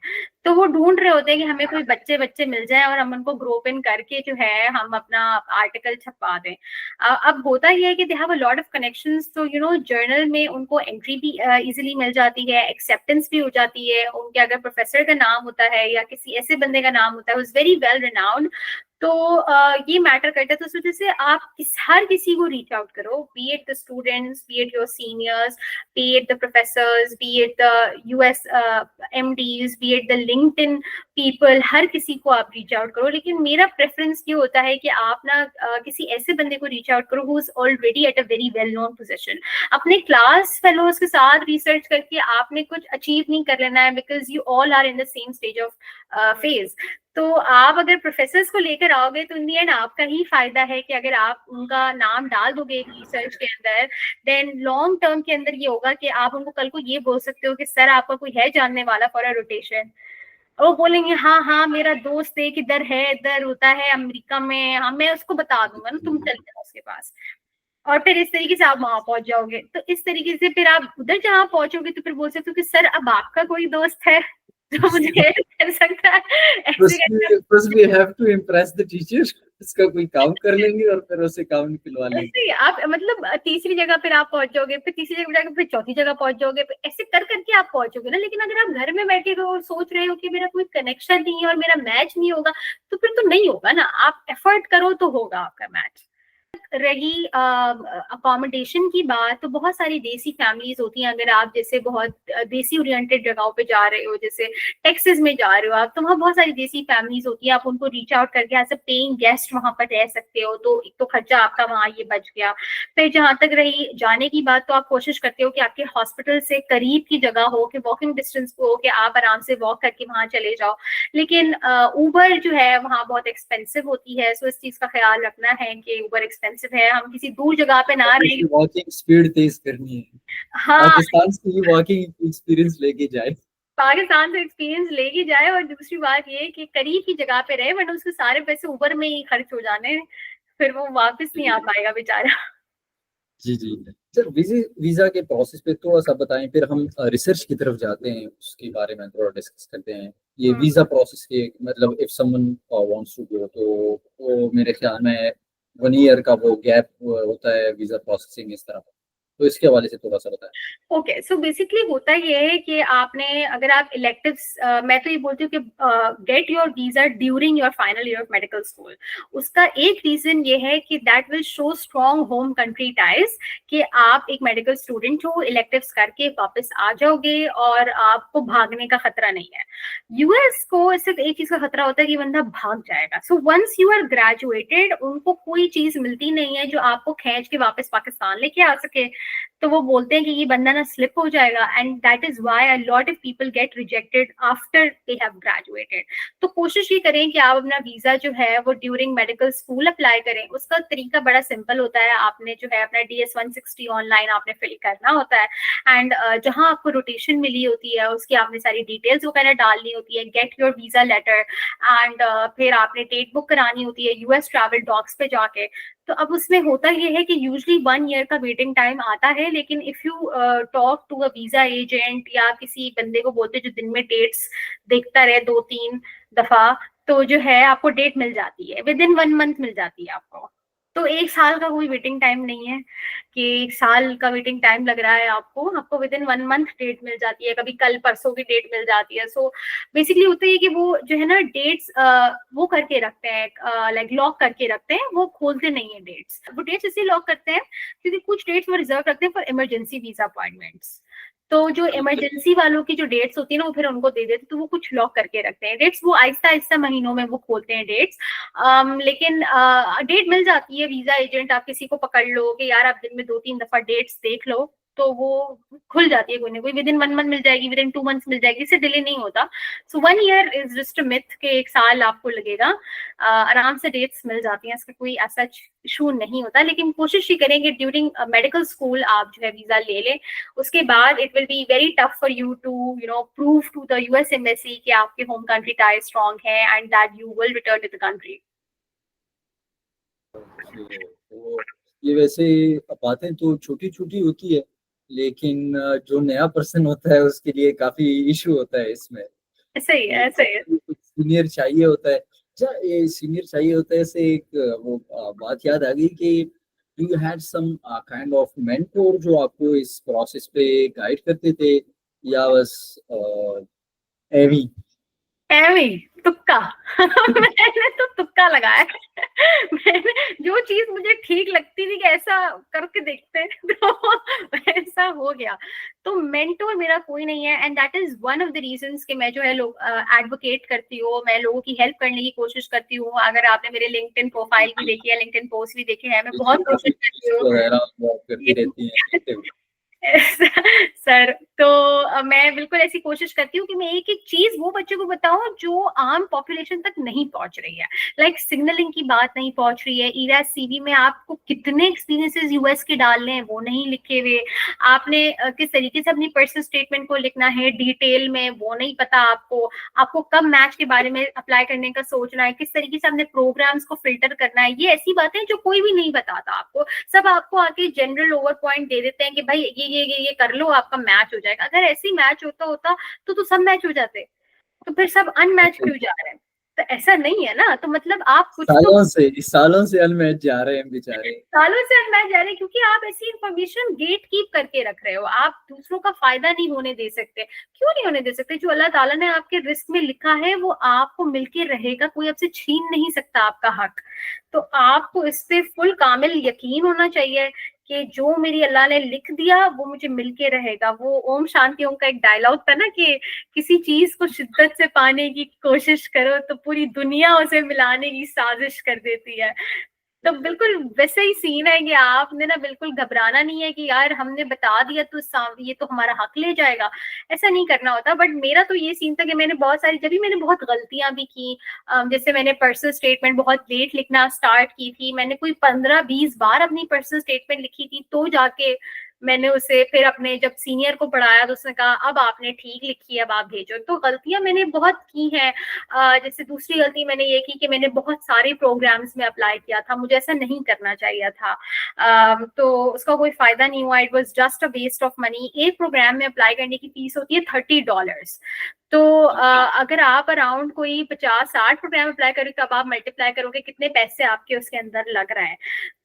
[SPEAKER 1] तो वो ढूंढ रहे होते हैं कि हमें कोई बच्चे बच्चे मिल जाए और हम उनको ग्रुप इन करके जो है हम अपना आर्टिकल छपवा दें। अब होता ही है कि they have a lot of connections, तो जर्नल में उनको एंट्री भी इजीली मिल जाती है, एक्सेप्टेंस भी हो जाती है। उनके अगर प्रोफेसर का नाम होता है या किसी ऐसे बंदे का नाम होता है who is very well renowned, तो ये मैटर करता है। तो उस वजह से आप हर किसी को रीच आउट करो, B it the students, B it your seniors, be it the professors, be it the US MDs, be it the LinkedIn people, हर किसी को आप रीच आउट करो। लेकिन मेरा प्रेफरेंस ये होता है कि आप ना किसी ऐसे बंदे को रीच आउट करो who is already at a very well known position. अपने क्लास फेलोज के साथ रिसर्च करके आपने कुछ अचीव नहीं कर लेना है, because you all are in the same stage of phase. तो आप अगर प्रोफेसर्स को लेकर आओगे तो इन दी एंड आपका ही फायदा है कि अगर आप उनका नाम डाल दोगे रिसर्च के अंदर, देन लॉन्ग टर्म के अंदर ये होगा कि आप उनको कल को ये बोल सकते हो कि सर आपका कोई है जानने वाला फॉर अ रोटेशन। वो बोलेंगे हाँ हाँ मेरा दोस्त एक इधर है, इधर होता है अमेरिका में, हाँ मैं उसको बता दूंगा ना, तुम चल जाओ उसके पास। और फिर इस तरीके से आप वहां पहुंच जाओगे। तो इस तरीके से फिर आप उधर जहां पहुंचोगे तो फिर बोल सकते हो कि सर अब आपका कोई दोस्त है जो मुझे हेल्प कर सकता है, ऐसे करके।
[SPEAKER 2] First we have to impress the teacher. इसका कोई काम कर लेंगे और फिर उससे काम निकलवा लेंगे।
[SPEAKER 1] ऐसे ही आप मतलब तीसरी जगह फिर आप पहुंच जाओगे, फिर तीसरी जगह जाकर फिर चौथी जगह पहुंच जाओगे, फिर ऐसे कर करके आप पहुंचोगे ना। लेकिन अगर आप घर में बैठे हो और सोच रहे हो कि मेरा कोई कनेक्शन नहीं है और मेरा मैच नहीं होगा, तो फिर तो नहीं होगा ना। आप एफर्ट करो तो होगा आपका मैच। रही अकोमोडेशन की बात, तो बहुत सारी देसी फैमिलीज होती हैं। अगर आप जैसे बहुत देसी ओरिएंटेड जगहों पे जा रहे हो, जैसे टेक्सास में जा रहे हो आप, तो वहाँ बहुत सारी देसी फैमिलीज होती है। आप उनको रीच आउट करके एज अ पेइंग गेस्ट वहां पर रह सकते हो, तो एक तो खर्चा आपका वहाँ ये बच गया। फिर जहां तक रही जाने की बात, तो आप कोशिश करते हो कि आपके हॉस्पिटल से करीब की जगह हो, कि वॉकिंग डिस्टेंस को हो, कि आप आराम से वॉक करके वहां चले जाओ। लेकिन उबर जो है वहाँ बहुत एक्सपेंसिव होती है, सो इस चीज का ख्याल रखना है कि उबर एक्सपेंसिव है, हम किसी दूर जगह पे ना रहे।
[SPEAKER 2] वॉकिंग स्पीड तेज करनी है,
[SPEAKER 1] हाँ,
[SPEAKER 2] पाकिस्तान से ही वॉकिंग एक्सपीरियंस लेके जाए।
[SPEAKER 1] पाकिस्तान से एक्सपीरियंस लेके जाए। और दूसरी बात ये कि करीब की जगह पे रहे, वरना उसके सारे पैसे उबर में ही खर्च हो जाने, फिर वो वापस नहीं आ पाएगा बेचारा।
[SPEAKER 2] जी जी। सर वीजा के प्रोसेस पे थोड़ा सा बताएं, फिर हम रिसर्च की तरफ जाते हैं, उसके बारे में थोड़ा डिस्कस करते हैं। ये वीजा प्रोसेस के मतलब if someone wants to go, तो वो मेरे ख्याल में 1 ईयर का वो गैप होता है वीजा प्रोसेसिंग इस तरह। तो इसके हवाले से थोड़ा सा बताएं।
[SPEAKER 1] ओके, सो बेसिकली होता ये है कि आपने अगर आप इलेक्टिव्स, मैं तो ये बोलती हूँ कि gate your visa during your final year of medical school. उसका एक रीजन ये है कि that will show strong home country ties, कि आप एक मेडिकल स्टूडेंट हो, इलेक्टिव्स करके वापस आ जाओगे और आपको भागने का खतरा नहीं है। यूएस को सिर्फ एक चीज का खतरा होता है कि बंदा भाग जाएगा। So once you are graduated, उनको कोई चीज मिलती नहीं है जो आपको खींच के वापस पाकिस्तान लेके आ सके। तो वो बोलते हैं कि ये बंदा ना स्लिप हो जाएगा, and that is why a lot of people get rejected after they have graduated. तो कोशिश ये करें कि आप अपना वीजा जो है वो ड्यूरिंग मेडिकल स्कूल अप्लाई करें। उसका तरीका बड़ा सिंपल होता है, आपने जो है अपना DS-160 ऑनलाइन आपने फिल करना होता है, एंड जहां आपको रोटेशन मिली होती है उसकी आपने सारी डिटेल्स वगैरह डालनी होती है, get your visa letter, and फिर आपने डेट बुक करानी होती है यूएस ट्रैवल डॉक्स पे जाके। तो अब उसमें होता ये है कि यूजली 1 ईयर का वेटिंग टाइम आता है, लेकिन if you talk to a visa agent या किसी बंदे को बोलते जो दिन में डेट्स देखता रहे 2-3 दफा, तो जो है आपको डेट मिल जाती है, विद इन 1 मंथ मिल जाती है आपको। तो 1 साल का कोई वेटिंग टाइम नहीं है कि 1 साल का वेटिंग टाइम लग रहा है आपको। आपको विद इन 1 मंथ डेट मिल जाती है, कभी कल परसों की डेट मिल जाती है। सो बेसिकली होता है कि वो जो है ना डेट्स वो करके रखते हैं, लाइक लॉक करके रखते हैं, वो खोलते नहीं है डेट्स। वो डेट्स इसलिए लॉक करते हैं क्योंकि कुछ डेट्स वो रिजर्व रखते हैं फॉर इमरजेंसी वीजा अपॉइंटमेंट्स। तो जो इमरजेंसी वालों की जो डेट्स होती है ना वो फिर उनको दे देते, तो वो कुछ लॉक करके रखते हैं डेट्स, वो आहिस्ता आहिस्ता महीनों में वो खोलते हैं डेट्स। लेकिन डेट मिल जाती है, वीजा एजेंट आप किसी को पकड़ लो कि यार आप दिन में 2-3 दफा डेट्स देख लो, तो वो खुल जाती है कोई ना कोई, विद इन 1 मंथ मिल जाएगी, विद इन 2 मंथ्स मिल जाएगी, इससे डिले नहीं होता। सो 1 year is just a myth के 1 साल आपको लगेगा, आराम से डेट्स मिल जाती हैं, इसका कोई ऐसा इशू नहीं होता। लेकिन कोशिश ही करेंगे ड्यूरिंग मेडिकल स्कूल आप जो है वीजा ले लें, उसके बाद it will be very tough for you to prove to the US embassy कि आपके होम कंट्री टाई स्ट्रॉन्ग है and that you will return to the country.
[SPEAKER 3] तो ये वैसे बातें तो छोटी छोटी होती है, लेकिन जो नया पर्सन होता है उसके लिए काफी इशू होता है इसमें।
[SPEAKER 1] सही है, सही है।
[SPEAKER 3] सीनियर चाहिए होता है। अच्छा, ये सीनियर चाहिए होता है से एक वो बात याद आ गई कि you had some kind of mentor जो आपको इस प्रोसेस पे गाइड करते थे, या बस एवी?
[SPEAKER 1] एवी तुक्का मैंने तो तुक्का लगाया मैंने जो चीज मुझे ठीक लगती थी कि ऐसा करके देखते हैं तो ऐसा हो गया। तो मेंटोर मेरा कोई नहीं है, and that is one of the reasons कि मैं जो है लोग एडवोकेट करती हूँ, मैं लोगों की हेल्प करने की कोशिश करती हूँ। अगर आपने मेरे लिंक्डइन प्रोफाइल भी देखी है, लिंक्डइन पोस्ट भी देखे हैं, मैं बहुत कोशिश करती हूँ
[SPEAKER 3] करती रहती है।
[SPEAKER 1] सर तो मैं बिल्कुल ऐसी कोशिश करती हूँ कि मैं एक एक चीज वो बच्चे को बताऊं जो आम पॉपुलेशन तक नहीं पहुंच रही है। लाइक सिग्नलिंग की बात नहीं पहुंच रही है, ईरास सीवी में आपको कितने एक्सपीरियंसेस यूएस के डालने हैं वो नहीं लिखे हुए, आपने किस तरीके से अपनी पर्सनल स्टेटमेंट को लिखना है डिटेल में वो नहीं पता आपको, आपको कब मैच के बारे में अप्लाई करने का सोचना है, किस तरीके से अपने प्रोग्राम्स को फिल्टर करना है, ये ऐसी बातें जो कोई भी नहीं बताता आपको। सब आपको आके जनरल ओवर पॉइंट दे देते हैं कि भाई ये कर लो आपका मैच हो जाएगा। अगर ऐसी मैच होता होता तो सब मैच हो जाते, तो फिर सब अनमैच क्यों जा रहे हैं? तो ऐसा नहीं है ना, तो मतलब आप कुछ तो
[SPEAKER 3] सालों से अनमैच जा रहे हैं बेचारे,
[SPEAKER 1] सालों से अनमैच जा रहे हैं, क्योंकि आप ऐसी इंफॉर्मेशन गेट कीप करके रख रहे हो, आप दूसरों का फायदा नहीं होने दे सकते। क्यों नहीं होने दे सकते? जो अल्लाह ताला ने आपके रिस्क में लिखा है वो आपको मिलके रहेगा, कोई आपसे छीन नहीं सकता आपका हक। तो आपको इस पे फुल कामिल यकीन होना चाहिए कि जो मेरी अल्लाह ने लिख दिया वो मुझे मिलके रहेगा। वो ओम शांति ओम का एक डायलॉग था ना कि किसी चीज को शिद्दत से पाने की कोशिश करो तो पूरी दुनिया उसे मिलाने की साजिश कर देती है। तो बिल्कुल वैसे ही सीन है कि आपने ना बिल्कुल घबराना नहीं है कि यार हमने बता दिया तो ये तो हमारा हक ले जाएगा, ऐसा नहीं करना होता। बट मेरा तो ये सीन था कि मैंने बहुत सारी, जब भी मैंने बहुत गलतियां भी की, जैसे मैंने पर्सनल स्टेटमेंट बहुत लेट लिखना स्टार्ट की थी, मैंने कोई 15-20 बार अपनी पर्सनल स्टेटमेंट लिखी थी, तो जाके मैंने उसे फिर अपने जब सीनियर को पढ़ाया तो उसने कहा अब आपने ठीक लिखी है, अब आप भेजो। तो गलतियां मैंने बहुत की हैं। जैसे दूसरी गलती मैंने ये की कि मैंने बहुत सारे प्रोग्राम्स में अप्लाई किया था, मुझे ऐसा नहीं करना चाहिए था। तो उसका कोई फायदा नहीं हुआ, it was just a waste of money. एक प्रोग्राम में अप्लाई करने की फीस होती है $30। तो अगर आप अराउंड कोई 50-60 प्रोग्राम अप्लाई करोगे तो अब आप मल्टीप्लाई करोगे कितने पैसे आपके उसके अंदर लग रहे हैं।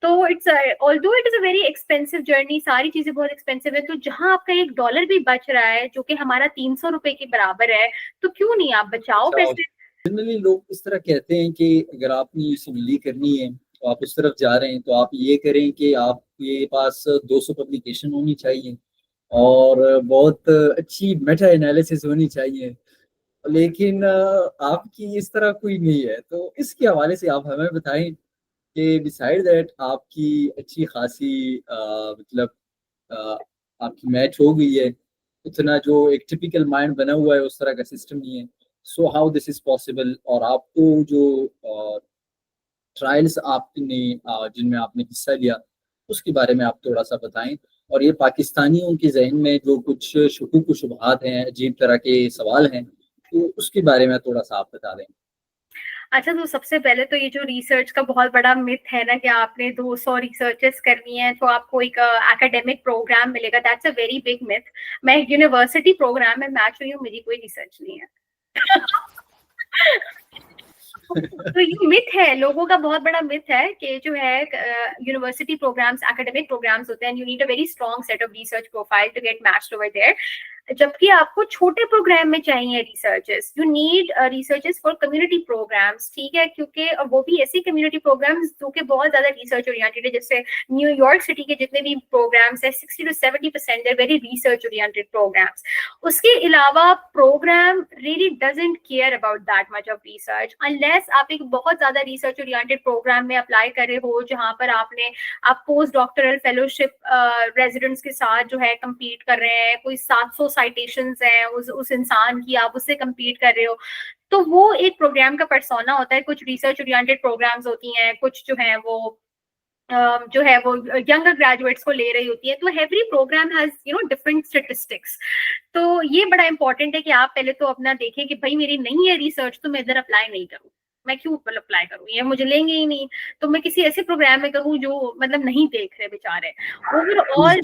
[SPEAKER 1] तो it's although it is a very expensive journey, सारी चीजें बहुत एक्सपेंसिव है। तो जहां आपका $1 भी बच रहा है जो कि हमारा 300 रुपए के बराबर है, तो क्यों नहीं आप बचाओ पैसे।
[SPEAKER 3] जनरली लोग इस तरह कहते हैं कि अगर आपने यूएसएमएलई करनी है तो आप उस तरफ जा रहे हैं तो आप ये करें कि आपके पास 200 पब्लिकेशन होनी चाहिए और बहुत अच्छी मेटा एनालिसिस होनी चाहिए, लेकिन आपकी इस तरह कोई नहीं है। तो इसके हवाले से आप हमें बताएं कि बिसाइड दैट आपकी अच्छी खासी मतलब अ, आपकी मैच हो गई है, उतना जो एक टिपिकल माइंड बना हुआ है उस तरह का सिस्टम नहीं है। So how this is possible, और आपको जो ट्रायल्स आपने जिनमें आपने हिस्सा लिया उसके बारे में आप थोड़ा सा बताएं, और ये पाकिस्तानियों के जहन में जो कुछ शुकूक व शुबहात हैं, अजीब तरह के सवाल हैं, तो उसके बारे में थोड़ा सा आप बता दें।
[SPEAKER 1] अच्छा, तो सबसे पहले तो ये जो रिसर्च का बहुत बड़ा मिथ है ना कि आपने 200 रिसर्चेस करनी है तो आपको एक एकेडमिक प्रोग्राम मिलेगा, that's a very big myth. मैं यूनिवर्सिटी प्रोग्राम में मैच हुई हूँ, मेरी कोई रिसर्च नहीं है तो ये मिथ है, लोगों का बहुत बड़ा मिथ है कि जो है यूनिवर्सिटी प्रोग्राम्स एकेडमिक प्रोग्राम्स होते हैं, you need a very strong set of research profile to get matched over there. जबकि आपको छोटे प्रोग्राम में चाहिए researchers, you need researchers for community programs, ठीक है, क्योंकि वो भी ऐसी कम्युनिटी प्रोग्राम्स जो कि बहुत ज्यादा रिसर्च ओरिएंटेड है। जैसे न्यूयॉर्क सिटी के जितने भी प्रोग्राम्स है 60 to 70% there very research oriented programs. उसके अलावा program really doesn't care about that much of research unless आप एक बहुत ज्यादा रिसर्च ओरिएंटेड प्रोग्राम में अप्लाई कर रहे हो, जहां पर आप पोस्ट डॉक्टरल फेलोशिप रेजिडेंट्स के साथ जो है compete कर रहे हैं, कोई 700 साइटेशंस हैं उस इंसान की, आप उससे compete कर रहे हो, तो वो एक प्रोग्राम का पर्सोना होता है। कुछ रिसर्च ओरिएंटेड प्रोग्राम्स होती हैं, कुछ जो है वो यंगर ग्रेजुएट्स को ले रही होती है। तो every programme has different statistics. तो ये बड़ा इंपॉर्टेंट है कि आप पहले तो अपना देखें कि भाई मेरी नहीं है रिसर्च तो मैं इधर अप्लाई नहीं करूँ, मैं क्यों अप्लाई करूँ, ये मुझे लेंगे ही नहीं, तो मैं किसी ऐसे प्रोग्राम में करूँ जो मतलब नहीं देख रहे बेचारे। ओवरऑल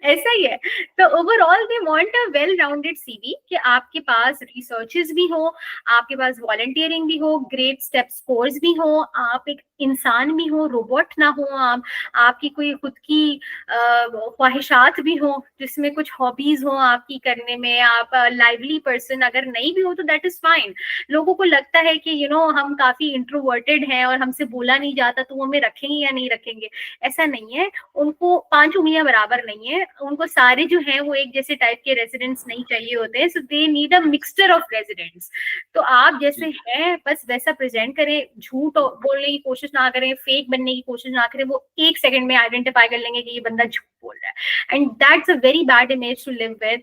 [SPEAKER 1] ऐसा ही है। तो overall they want a well rounded CV कि आपके पास रिसर्चेस भी हो, आपके पास वॉलंटियरिंग भी हो, ग्रेट स्टेप स्कोर्स भी हो, आप एक इंसान भी हो, रोबोट ना हो आप, आपकी कोई खुद की ख्वाहिशात भी हो, जिसमें कुछ हॉबीज हो आपकी करने में, आप लाइवली पर्सन अगर नहीं भी हो तो दैट इज फाइन। लोगों को लगता है कि हम काफी इंट्रोवर्टेड हैं और हमसे बोला नहीं जाता तो वो हमें रखेंगे या नहीं रखेंगे, ऐसा नहीं है। उनको 5 उंगलियां बराबर नहीं है, उनको सारे जो हैं वो एक जैसे टाइप के रेजिडेंट्स नहीं चाहिए होते हैं, so they need a mixture of residents. तो आप जैसे हैं बस वैसा प्रेजेंट करें, झूठ बोलने की कोशिश ना करें, फेक बनने की कोशिश ना करें, वो 1 सेकंड में आइडेंटिफाई कर लेंगे कि ये बंदा झूठ बोल रहा है, and that's a very bad image to live with.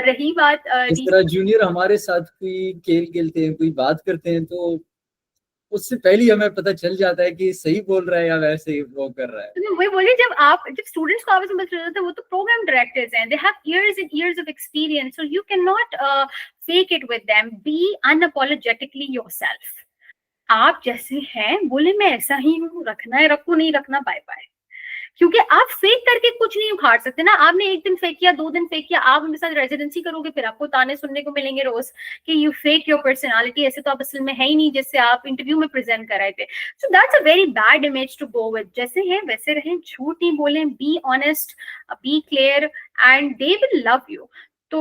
[SPEAKER 1] रही बात
[SPEAKER 3] इस तरह जूनियर हमारे साथ कोई खेल खेलते हैं, कोई बात करते हैं, तो उससे पहले ही हमें पता चल जाता है कि सही बोल रहा है या वैसे ही वो कर रहा है।
[SPEAKER 1] तो वही बोलिए, जब स्टूडेंट्स को आपस में पता चलता है, वो तो प्रोग्राम डायरेक्टर्स हैं, they have years and years of experience, so you can not fake it with them, be unapologetically yourself. आप जैसे हैं बोले मैं ऐसा ही हूँ, रखना है रखो, नहीं रखना बाय बाय। क्योंकि आप फेक करके कुछ नहीं उखाड़ सकते ना। आपने 1 दिन फेक किया, 2 दिन फेक किया, आप उनके साथ रेजिडेंसी करोगे, फिर आपको ताने सुनने को मिलेंगे रोज कि यू फेक योर पर्सनालिटी, ऐसे तो आप असल में है ही नहीं जैसे आप इंटरव्यू में प्रेजेंट कर रहे थे। So that's a very bad image to go with. जैसे हैं वैसे रहें, झूठ नहीं बोलें, be honest, be clear, and they will love you. तो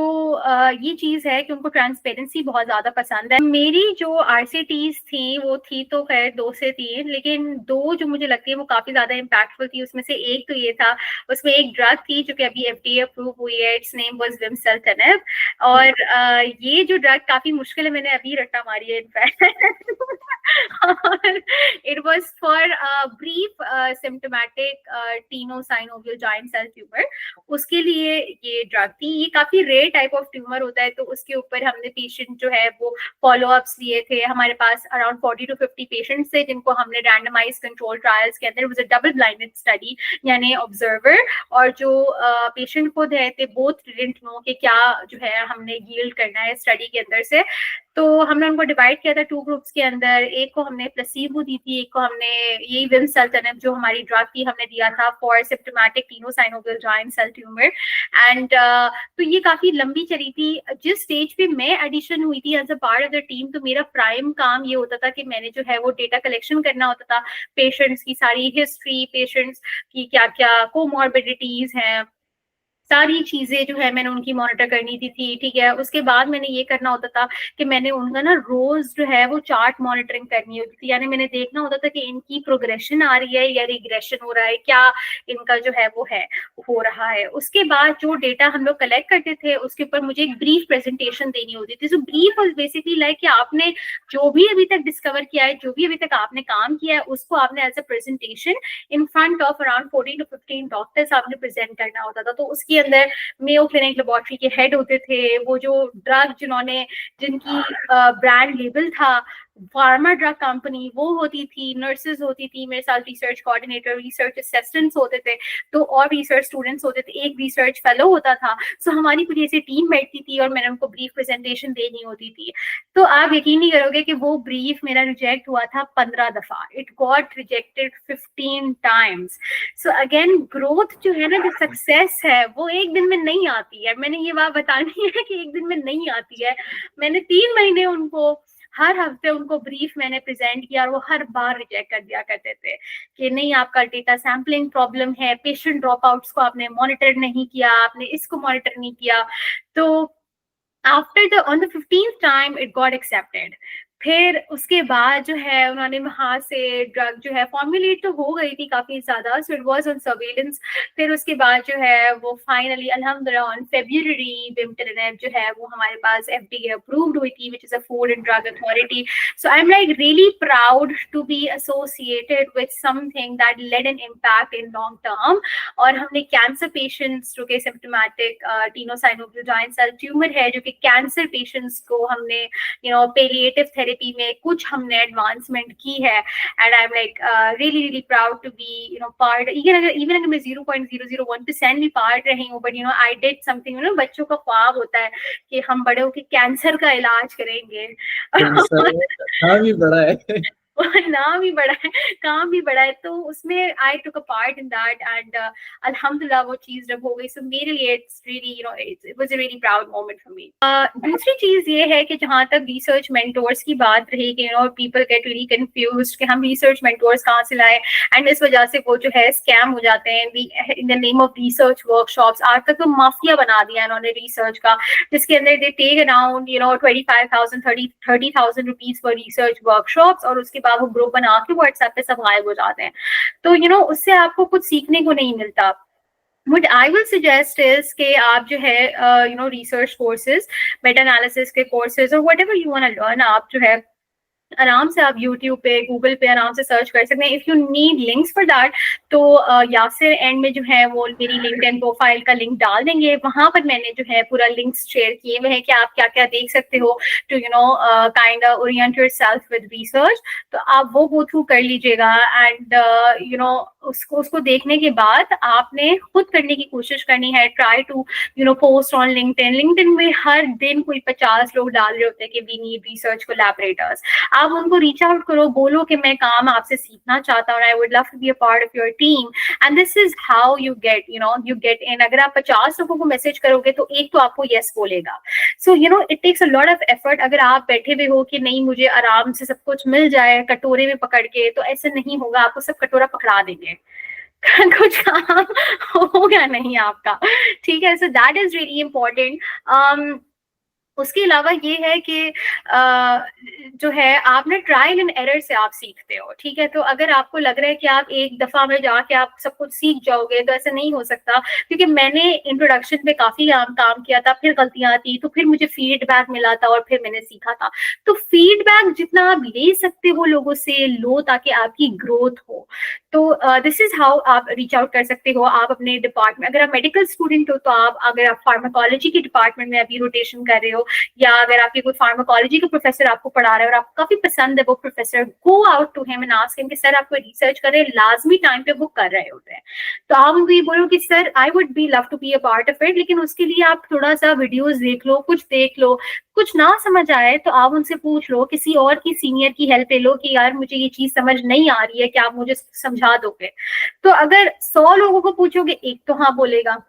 [SPEAKER 1] ये चीज है कि उनको ट्रांसपेरेंसी बहुत ज्यादा पसंद है। मेरी जो आरसीटीज थी वो थी तो खैर 2 से 3, लेकिन 2 जो मुझे लगती है वो काफी ज्यादा इम्पैक्टफुल थी। उसमें से एक तो ये था, उसमें एक ड्रग थी जो कि अभी FDA अप्रूव हुई है, इट्स नेम वाज विमसेल्टनिब, और ये जो ड्रग काफी मुश्किल है, मैंने अभी रट्टा मारी है in fact. It was for brief symptomatic tenosynovial giant cell tumour. उसके लिए ये ड्रग थी। ये काफी रेयर टाइप ऑफ ट्यूमर होता है, तो उसके ऊपर हमने पेशेंट जो है वो फॉलो अप्स लिए थे। हमारे पास अराउंड 40 to 50 पेशेंट्स थे जिनको हमने रैंडमाइज कंट्रोल ट्रायल्स के अंदर, was a double blinded study, यानी ऑब्जर्वर और जो पेशेंट खुद है थे, बोथ डिडंट नो कि क्या जो है हमने यील्ड करना है स्टडी के अंदर से। तो हमने उनको डिवाइड किया था 2 ग्रुप्स के अंदर। एक को हमने प्लेसिबो दी थी, एक को हमने यही विमसेल्टनिब जो हमारी ड्रग थी हमने दिया था for symptomatic tenosynovial giant cell tumour. And तो ये काफी लंबी चली थी। जिस स्टेज पे मैं एडिशन हुई थी as a part of the team, तो मेरा प्राइम काम ये होता था कि मैंने जो है वो डेटा कलेक्शन करना होता था, पेशेंट्स की सारी हिस्ट्री, पेशेंट्स की क्या क्या कोमॉर्बिडिटीज हैं, सारी चीजें जो है मैंने उनकी मॉनिटर करनी थी, ठीक है। उसके बाद मैंने ये करना होता था कि मैंने उनका ना रोज जो है वो चार्ट मॉनिटरिंग करनी होती थी, यानी मैंने देखना होता था कि इनकी प्रोग्रेशन आ रही है या रिग्रेशन हो रहा है, क्या इनका जो है वो है हो रहा है। उसके बाद जो डेटा हम लोग कलेक्ट करते थे उसके ऊपर मुझे एक ब्रीफ प्रेजेंटेशन देनी होती थी। सो ब्रीफ वाज बेसिकली लाइक कि आपने जो भी अभी तक डिस्कवर किया है, जो भी अभी तक आपने काम किया है, उसको आपने as a presentation in front of around 14 to 15 doctors आपने प्रेजेंट करना होता था। तो उसके अंदर मेयो क्लिनिक लेबोरेटरी के हेड होते थे, वो जो ड्रग जिनकी ब्रांड लेबल था फार्मा ड्रग कंपनी, वो होती थी, नर्सेज होती थी, मेरे साथ रिसर्च कोऑर्डिनेटर, रिसर्च असिस्टेंट्स होते थे, तो और रिसर्च स्टूडेंट्स होते थे, एक रिसर्च फेलो होता था। सो हमारी पूरी ऐसी टीम बैठती थी और मैंने उनको ब्रीफ प्रेजेंटेशन देनी होती थी। तो आप यकीन नहीं करोगे कि वो ब्रीफ मेरा रिजेक्ट हुआ था 15 दफा। It got rejected 15 times. So again growth जो है ना, जो सक्सेस है वो एक दिन में नहीं आती है। मैंने ये बात बतानी है कि एक दिन में नहीं आती है। मैंने 3 महीने उनको हर हफ्ते उनको ब्रीफ मैंने प्रेजेंट किया और वो हर बार रिजेक्ट कर दिया करते थे कि नहीं आपका डेटा सैम्पलिंग प्रॉब्लम है, पेशेंट ड्रॉप आउट्स को आपने मॉनिटर नहीं किया, आपने इसको मॉनिटर नहीं किया। तो after the on the 15th time it got accepted. फिर उसके बाद जो है उन्होंने वहां से ड्रग जो है फॉर्मुलेट तो हो गई थी काफी ज्यादा, so it was on surveillance. फिर उसके बाद जो है वो फाइनली अल्हम्दुलिल्लाह ऑन फेब्रुअरी विमटेरनेब जो है वो हमारे पास FDA अप्रूव्ड हुई थी, which is a food and drug authority. So I am like really proud to be associated with something that led an impact in long term. और हमने कैंसर पेशेंट्स जो कि सिम्प्टोमेटिक टीनोसाइनोविल सेल ट्यूमर है, जो कि cancer patients को हमने palliative therapy में कुछ हमने एडवांसमेंट की है। And I am like really really proud to be part, even अगर मैं 0.001% भी पार्ट रही हूँ, बट आई डिड समथिंग। बच्चों का ख्वाब होता है कि हम बड़े होकर कैंसर का इलाज करेंगे।
[SPEAKER 3] कैंसर नाम ही बड़ा है।
[SPEAKER 1] नाम ही बड़ा है, काम भी बड़ा है, तो उसमें I took a part in that and अल्हम्दुलिल्लाह वो चीज जब हो गई, सो मेरे लिए it's really it was a really proud moment for me. दूसरी चीज ये है कि जहां तक रिसर्च मेंटोर्स की बात रही कि पीपल गेट रियली कंफ्यूज्ड कि हम रिसर्च मेंटोर्स कहाँ से लाएं, एंड इस वजह से वो जो है स्कैम हो जाते हैं in the name of research workshops. आज तक तो माफिया बना दिया इन्होंने रिसर्च का, जिसके अंदर they take around 25,000 30,000 rupees for research workshops, और उसके बाद वो ग्रुप बना के व्हाट्सएप पे सब गायब हो जाते हैं। तो उससे आपको कुछ सीखने को नहीं मिलता। What I will suggest is कि आप जो है रिसर्च कोर्सेज, मेटा एनालिसिस के कोर्सेज और whatever you want to learn, आप जो है आराम से आप YouTube पे, गूगल पे आराम से सर्च कर सकते हैं। If you need links for that तो यासिर एंड में जो है वो मेरी लिंक्डइन प्रोफाइल का लिंक डाल देंगे, वहां पर मैंने जो है पूरा लिंक्स शेयर किए हुए हैं कि आप क्या क्या देख सकते हो to kind of orient yourself with research. तो आप वो गो थ्रू कर लीजिएगा एंड उसको देखने के बाद आपने खुद करने की कोशिश करनी है। Try to post on LinkedIn में हर दिन कोई 50 लोग डाल रहे होते हैं कि वी नीड रिसर्च कोलैबोरेटर्स। आप उनको रीच आउट करो, बोलो कि मैं काम आपसे सीखना चाहता हूँ, I would love to be a part of your team, and this is how you get in. अगर आप 50 लोगों को मैसेज करोगे तो एक तो आपको यस बोलेगा। So it takes a lot of effort. अगर आप बैठे हुए हो कि नहीं मुझे आराम से सब कुछ मिल जाए कटोरे में पकड़ के, तो ऐसे नहीं होगा, आपको सब कटोरा पकड़ा देंगे। कुछ काम होगा नहीं आपका, ठीक है। सो दैट इज रियली इम्पोर्टेंट। उसके अलावा ये है कि जो है आप ना ट्रायल एंड एरर से आप सीखते हो, ठीक है। तो अगर आपको लग रहा है कि आप एक दफा में जाके आप सब कुछ सीख जाओगे, तो ऐसा नहीं हो सकता, क्योंकि मैंने इंट्रोडक्शन पे काफी काम किया था, फिर गलतियां थी, तो फिर मुझे फीडबैक मिला था और फिर मैंने सीखा था। तो फीडबैक जितना आप ले सकते हो लोगों से लो, ताकि आपकी ग्रोथ हो। तो दिस इज हाउ आप रीच आउट कर सकते हो। आप अपने डिपार्टमेंट, अगर आप मेडिकल स्टूडेंट हो तो अगर आप फार्माकोलॉजी के डिपार्टमेंट में अभी रोटेशन कर रहे हो, या अगर आपके कोई फार्माकोलॉजी का प्रोफेसर आपको पढ़ा रहा है और आपको काफी पसंद है वो professor, go out to him and ask him कि सर आप कोई रिसर्च कर रहे हैं, लाजमी टाइम पे वो कर रहे होते हैं, तो आप उनको ये बोलो कि sir I would be love to be a part of it, लेकिन उसके लिए आप थोड़ा सा वीडियोस देख लो, कुछ देख लो, कुछ ना समझ आए तो आप उनसे पूछ लो, किसी और की सीनियर की हेल्प ले लो कि यार मुझे ये चीज समझ नहीं आ रही है, क्या आप मुझे समझा दोगे। तो अगर 100 लोगों को पूछोगे, एक तो हाँ बोलेगा।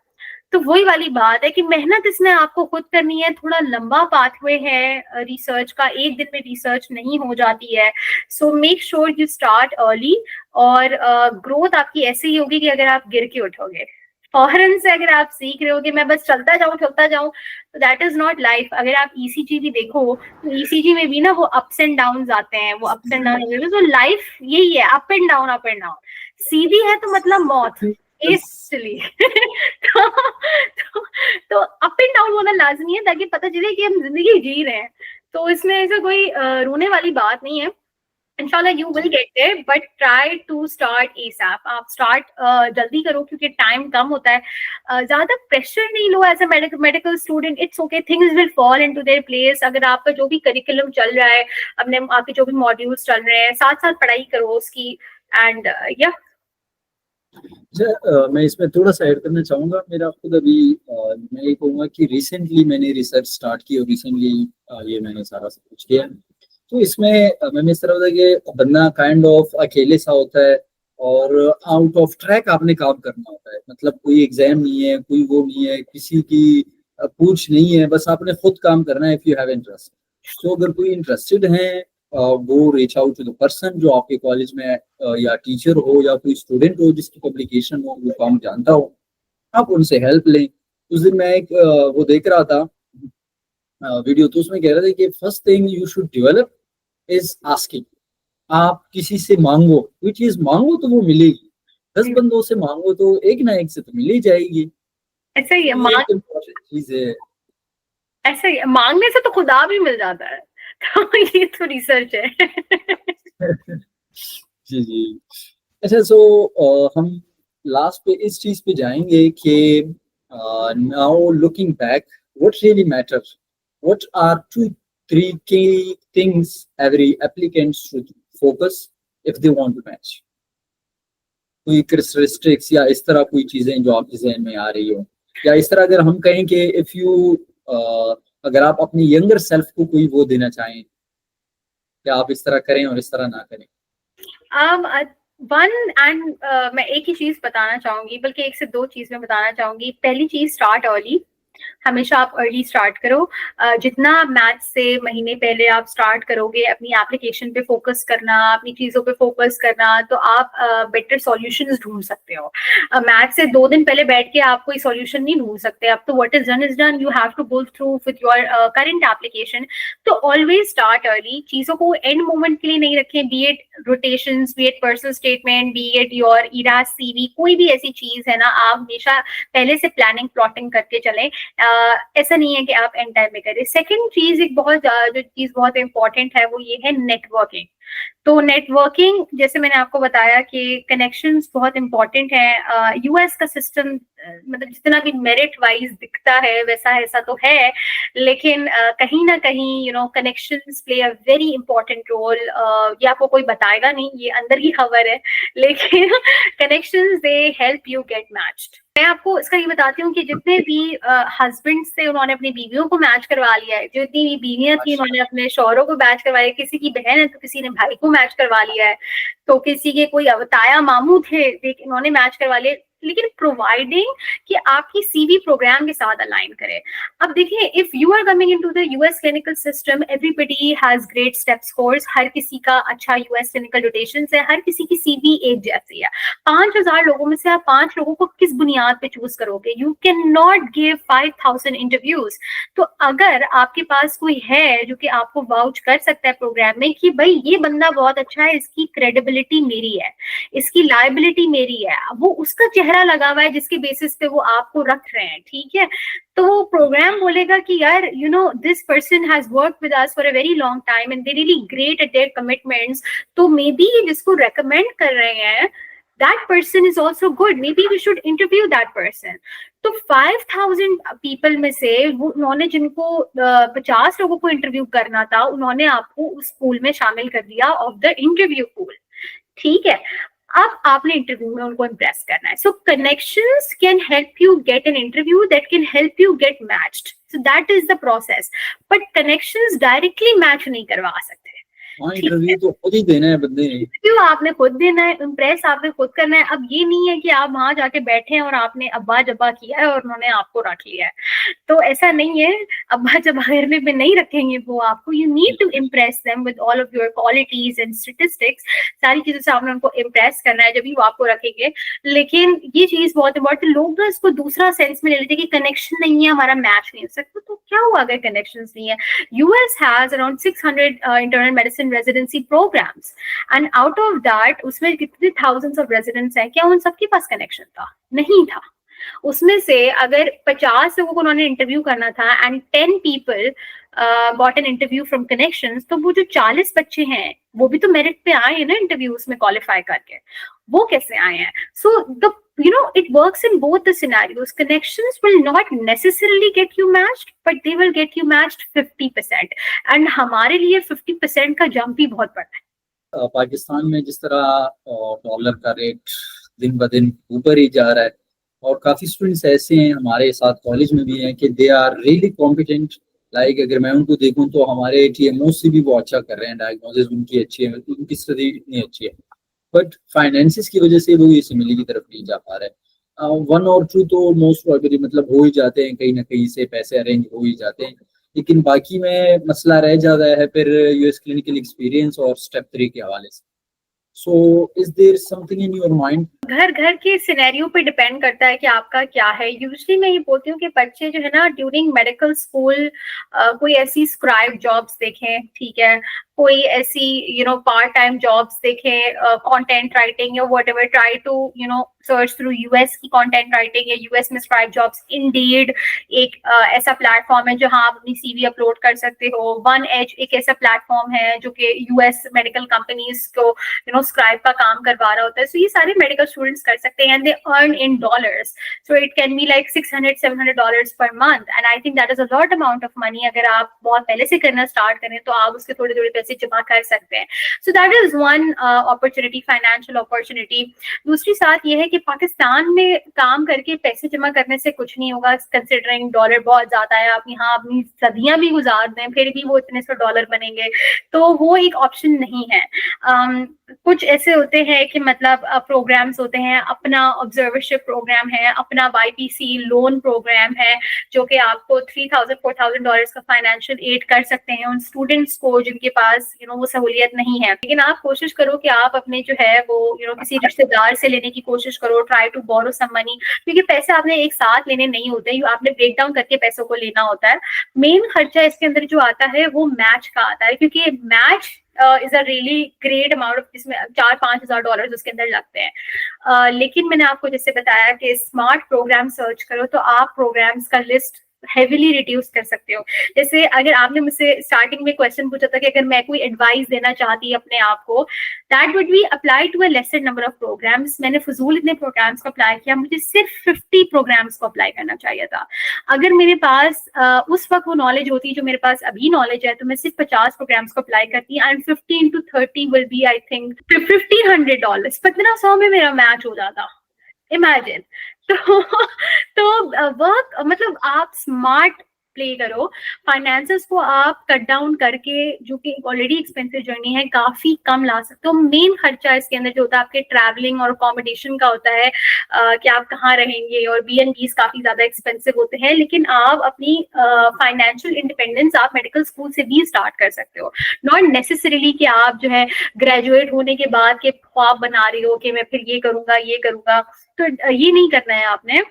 [SPEAKER 1] तो वही वाली बात है कि मेहनत इसमें आपको खुद करनी है, थोड़ा लंबा पाथवे है रिसर्च का, एक दिन में रिसर्च नहीं हो जाती है। So make sure you start early, और ग्रोथ आपकी ऐसे ही होगी कि अगर आप गिर के उठोगे। फौरन से अगर आप सीख रहे हो कि मैं बस चलता जाऊं तो दैट इज नॉट लाइफ। अगर आप ईसीजी भी देखो तो ईसीजी में भी ना वो अप्स एंड डाउन आते हैं, वो अप्स एंड डाउन, तो लाइफ यही है, up and down up and down. सीधी है तो मतलब मौत इसलिए तो अप एंड डाउन होना लाजमी है, ताकि पता चले कि हम जिंदगी जी रहे हैं। तो इसमें ऐसा कोई रोने वाली बात नहीं है। इंशाल्लाह you will get there, but try to start ASAP. आप स्टार्ट जल्दी करो, क्योंकि टाइम कम होता है। ज्यादा प्रेशर नहीं लो as a medical student, it's okay, things will fall into their place. अगर आपका जो भी करिकुलम चल रहा है, आपके जो भी मॉड्यूल्स चल रहे हैं, साथ साथ पढ़ाई करो उसकी, एंड या
[SPEAKER 3] मैं इसमें थोड़ा सा ऐड करना चाहूंगा। मेरा खुद अभी मैं ये कहूँगा कि रिसेंटली मैंने रिसर्च स्टार्ट की और रिसेंटली ये मैंने सारा सब कुछ किया। तो इसमें मैंने इस तरह होता है कि बंदा काइंड ऑफ अकेले सा होता है और आउट ऑफ ट्रैक आपने काम करना होता है। मतलब कोई एग्जाम नहीं है, कोई वो नहीं है, किसी की पूछ नहीं है, बस आपने खुद काम करना है इफ यू हैव इंटरेस्ट। तो अगर कोई इंटरेस्टेड है वो reach out to the person जो आपके कॉलेज में या टीचर हो या कोई स्टूडेंट हो जिसकी पब्लिकेशन हो, वो काम जानता हो, आप उनसे हेल्प लें। उस दिन मैं एक वो देख रहा था वीडियो, तो उसमें कह रहे थे कि first thing you should develop is asking. आप किसी से मांगो, कोई चीज मांगो तो वो मिलेगी, 10 बंदों से मांगो तो एक ना एक से तो मिल ही जाएगी।
[SPEAKER 1] ऐसा ही है,
[SPEAKER 3] तो ये एक इम्पोर्टेंट चीज है।
[SPEAKER 1] ऐसा ही मांगने से तो खुदा भी मिल जाता है। तो ये तो रिसर्च है।
[SPEAKER 3] जी जी। अच्छा, सो हम लास्ट पे इस चीज पे जाएंगे कि now looking back, what really matter, what are 2-3 key things every applicant should focus if they want to match। कोई कैरेक्टरिस्टिक्स या इस तरह कोई चीजें जो आपके जहन में आ रही हो, या इस तरह अगर हम कहें कि इफ यू अगर आप अपनी यंगर सेल्फ को कोई वो देना चाहें कि आप इस तरह करें और इस तरह ना करें।
[SPEAKER 1] वन एंड मैं एक ही चीज बताना चाहूंगी, बल्कि एक से दो चीज मैं बताना चाहूंगी। पहली चीज, स्टार्ट अर्ली। हमेशा आप अर्ली स्टार्ट करो। जितना मैथ से महीने पहले आप स्टार्ट करोगे अपनी एप्लीकेशन पे फोकस करना, अपनी चीजों पे फोकस करना, तो आप बेटर सॉल्यूशंस ढूंढ सकते हो। मैथ से 2 दिन पहले बैठ के आप कोई सॉल्यूशन नहीं ढूंढ सकते। अब तो what is done, you have to go through with your current application. तो ऑलवेज स्टार्ट अर्ली। चीजों को एंड मोमेंट के लिए नहीं रखें, be it rotations, be it personal statement, be it your ERAS CV, कोई भी ऐसी चीज है ना, आप हमेशा पहले से प्लानिंग प्लॉटिंग करके चलें। ऐसा नहीं है कि आप एंड टाइम में करें। सेकंड चीज, एक बहुत जो चीज बहुत इंपॉर्टेंट है वो ये है नेटवर्किंग। तो नेटवर्किंग, जैसे मैंने आपको बताया कि कनेक्शंस बहुत इंपॉर्टेंट है। यूएस का सिस्टम मतलब जितना भी मेरिट वाइज दिखता है वैसा ऐसा तो है, लेकिन कहीं ना कहीं connections play a very important role. ये आपको कोई बताएगा नहीं, ये अंदर ही खबर है, लेकिन connections they help you get matched. मैं आपको इसका ये बताती हूँ कि जितने भी हस्बैंड से उन्होंने अपनी बीवियों को मैच करवा लिया है, जितनी भी बीवियां थी उन्होंने अपने शौहरों को मैच करवा लिया, किसी की बहन है तो किसी ने भाई को मैच करवा लिया है, तो किसी के कोई अवताया मामू थे उन्होंने मैच करवा लिए, लेकिन प्रोवाइडिंग कि आपकी सीवी प्रोग्राम के साथ अलाइन करे। अब देखिए, if you are coming into the US clinical system, everybody has great step scores, हर किसी का अच्छा यूएस क्लिनिकल रोटेशंस है, हर किसी की सीवी एक जैसी है। 5000 लोगों में से आप 5 लोगों को किस बुनियाद पे चूज करोगे? You can not give 5000 interviews. तो अगर आपके पास कोई है जो कि आपको वाउच कर सकता है प्रोग्राम में कि भाई ये बंदा बहुत अच्छा है, इसकी क्रेडिबिलिटी मेरी है, इसकी लायबिलिटी मेरी है, वो उसका चेहरा लगा हुआ है जिसके बेसिस पे वो आपको रख रहे हैं, ठीक है, तो वो प्रोग्राम बोलेगा कि यार this person has work with us for a very long time and they really great at there commitments, तो मे बी जिसको रेकमेंड कर रहे हैं that person is also good, maybe we should interview that person। तो 5000 people में से वो उन्होंने जिनको 50 लोगों को इंटरव्यू करना था, उन्होंने आपको उस पूल में शामिल कर दिया ऑफ द इंटरव्यू पूल, ठीक है। अब आपने इंटरव्यू में उनको इम्प्रेस करना है। So connections can help you get an interview, that can help you get matched, so that is the process. But connections directly match नहीं करवा सकते।
[SPEAKER 3] इंटरव्यू तो खुद ही देना है बंदे ने,
[SPEAKER 1] इंटरव्यू आपने खुद देना है, इम्प्रेस आपने खुद करना है। अब ये नहीं है कि आप वहां जाके बैठे हैं और आपने अब्बा जब्बा किया है और उन्होंने आपको रख लिया है, तो ऐसा नहीं है। अब्बा जब्बा घर में नहीं रखेंगे वो आपको। You need to impress them with all of your qualities and statistics, सारी चीजों से आपने उनको इम्प्रेस करना है, जब भी वो आपको रखेंगे। लेकिन ये चीज बहुत इंपॉर्टेंट, लोग ना इसको दूसरा सेंस में ले लेते हैं कि कनेक्शन नहीं है, हमारा मैच नहीं हो सकता। तो क्या हुआ अगर कनेक्शन नहीं है? US has around 600 internal medicine residency programs and out of that उसमें कितने थाउजेंड्स ऑफ रेजिडेंट्स हैं, क्या उन सबके पास कनेक्शन था? नहीं था। उसमें से अगर 50 लोगों को उन्होंने इंटरव्यू करना था and 10 people got an interview from connections, तो वो जो 40 बच्चे हैं वो भी तो मेरिट पे आए हैं ना इंटरव्यूज में क्वालिफाई करके, वो कैसे आए हैं? So the it works in both the scenarios. Connections will not necessarily get you matched, but they will get you matched 50%, and हमारे लिए 50% का जंप भी बहुत बड़ा है।
[SPEAKER 3] पाकिस्तान में जिस तरह डॉलर का रेट दिन ब दिन ऊपर ही जा रहा है, और काफी स्टूडेंट्स ऐसे हैं हमारे साथ कॉलेज में भी हैं कि they are really competent. Like अगर मैं उनको देखूं तो हमारे टीएमओ से भी वो अच्छा कर रहे हैं, डायग्नोसिस उनकी अच्छी है, उनकी स्टडी इतनी अच्छी है, बट फाइनेंसिस की वजह से वो ये सिमिली की तरफ नहीं जा पा रहे। 1 और 2 तो मोस्ट प्रॉबेबली मतलब हो ही जाते हैं, कहीं ना कहीं से पैसे अरेंज हो ही जाते हैं, लेकिन बाकी में मसला रह जाता है फिर यूएस क्लिनिकल एक्सपीरियंस और स्टेप 3 के हवाले से। So is there something in your mind?
[SPEAKER 1] घर घर के सिनेरियो पे डिपेंड करता है कि आपका क्या है। यूजली मैं ये बोलती हूँ कि बच्चे जो है ना ड्यूरिंग मेडिकल स्कूल कोई ऐसी स्क्राइब जॉब्स देखें, ठीक है, कोई ऐसी पार्ट टाइम जॉब्स देखें, कंटेंट राइटिंग या whatever, try to search through US की कंटेंट राइटिंग या यूएस में स्क्राइब जॉब्स। इंडीड एक ऐसा प्लेटफॉर्म है जहां आप अपनी सीवी अपलोड कर सकते हो। वन एज एक ऐसा प्लेटफॉर्म है जो कि यूएस मेडिकल कंपनीज को स्क्राइब का काम करवा रहा होता है। सो ये सारे मेडिकल स्टूडेंट्स कर सकते हैं, and they earn in dollars, so it can be like $600-700 per month, and I think that is a lot amount of money. अगर आप बहुत पहले से करना स्टार्ट करें तो आप उसके थोड़े थोड़े पैसे जमा कर सकते हैं। सो that is one opportunity, financial opportunity. दूसरी बात यह है कि पाकिस्तान में काम करके पैसे जमा करने से कुछ नहीं होगा, कंसिडरिंग डॉलर बहुत ज्यादा है। आप यहाँ अपनी सदियां भी गुजार दें फिर भी वो इतने $100 बनेंगे, तो वो एक ऑप्शन नहीं है। कुछ ऐसे होते हैं कि मतलब प्रोग्राम्स होते हैं, अपना ऑब्जर्वरशिप प्रोग्राम है, अपना वाईपीसी लोन प्रोग्राम है जो कि आपको $3,000-4,000 का फाइनेंशियल एड कर सकते हैं उन स्टूडेंट्स को जिनके पास वो सहूलियत नहीं है। लेकिन आप कोशिश करो कि आप अपने जो है वो किसी रिश्तेदार से लेने की कोशिश करो, try to borrow some money, क्योंकि पैसे आपने एक साथ लेने नहीं होते, आपने ब्रेक डाउन करके पैसों को लेना होता है। मेन खर्चा इसके अंदर जो आता है वो मैच का आता है, क्योंकि match is a really great amount, जिसमें $4-5 हज़ार उसके अंदर लगते हैं। लेकिन मैंने आपको जैसे बताया कि स्मार्ट प्रोग्राम सर्च करो तो आप प्रोग्राम्स का लिस्ट हेविली रिड्यूस कर सकते हो। जैसे अगर आपने मुझसे स्टार्टिंग में क्वेश्चन पूछा था कि अगर मैं कोई एडवाइस देना चाहती अपने आप को, that would be apply to a lesser number of programs. मैंने फजूल इतने प्रोग्राम्स को अप्लाई किया, मुझे सिर्फ 50 प्रोग्राम्स को अप्लाई करना चाहिए था। अगर मेरे पास उस वक्त वो नॉलेज होती जो मेरे पास अभी नॉलेज है तो मैं सिर्फ 50 प्रोग्राम्स को अप्लाई करती, and 15 into 30 will be I think $1,500। 1500 में मेरा मैच हो जाता, इमेजिन। तो वर्क मतलब आप स्मार्ट प्ले करो, फाइनेंसेस को आप कट डाउन करके, जो कि ऑलरेडी एक्सपेंसिव जर्नी है, काफी कम ला सकते हो। मेन खर्चा इसके अंदर जो होता है आपके ट्रैवलिंग और अकोमोडेशन का होता है, कि आप कहाँ रहेंगे, और B&Bs काफी ज्यादा एक्सपेंसिव होते हैं। लेकिन आप अपनी फाइनेंशियल इंडिपेंडेंस आप मेडिकल स्कूल से भी स्टार्ट कर सकते हो, नॉट नेसेसरीली कि आप जो है ग्रेजुएट होने के बाद के ख्वाब बना रही हो कि मैं फिर ये करूंगा, तो ये नहीं करना है आपने।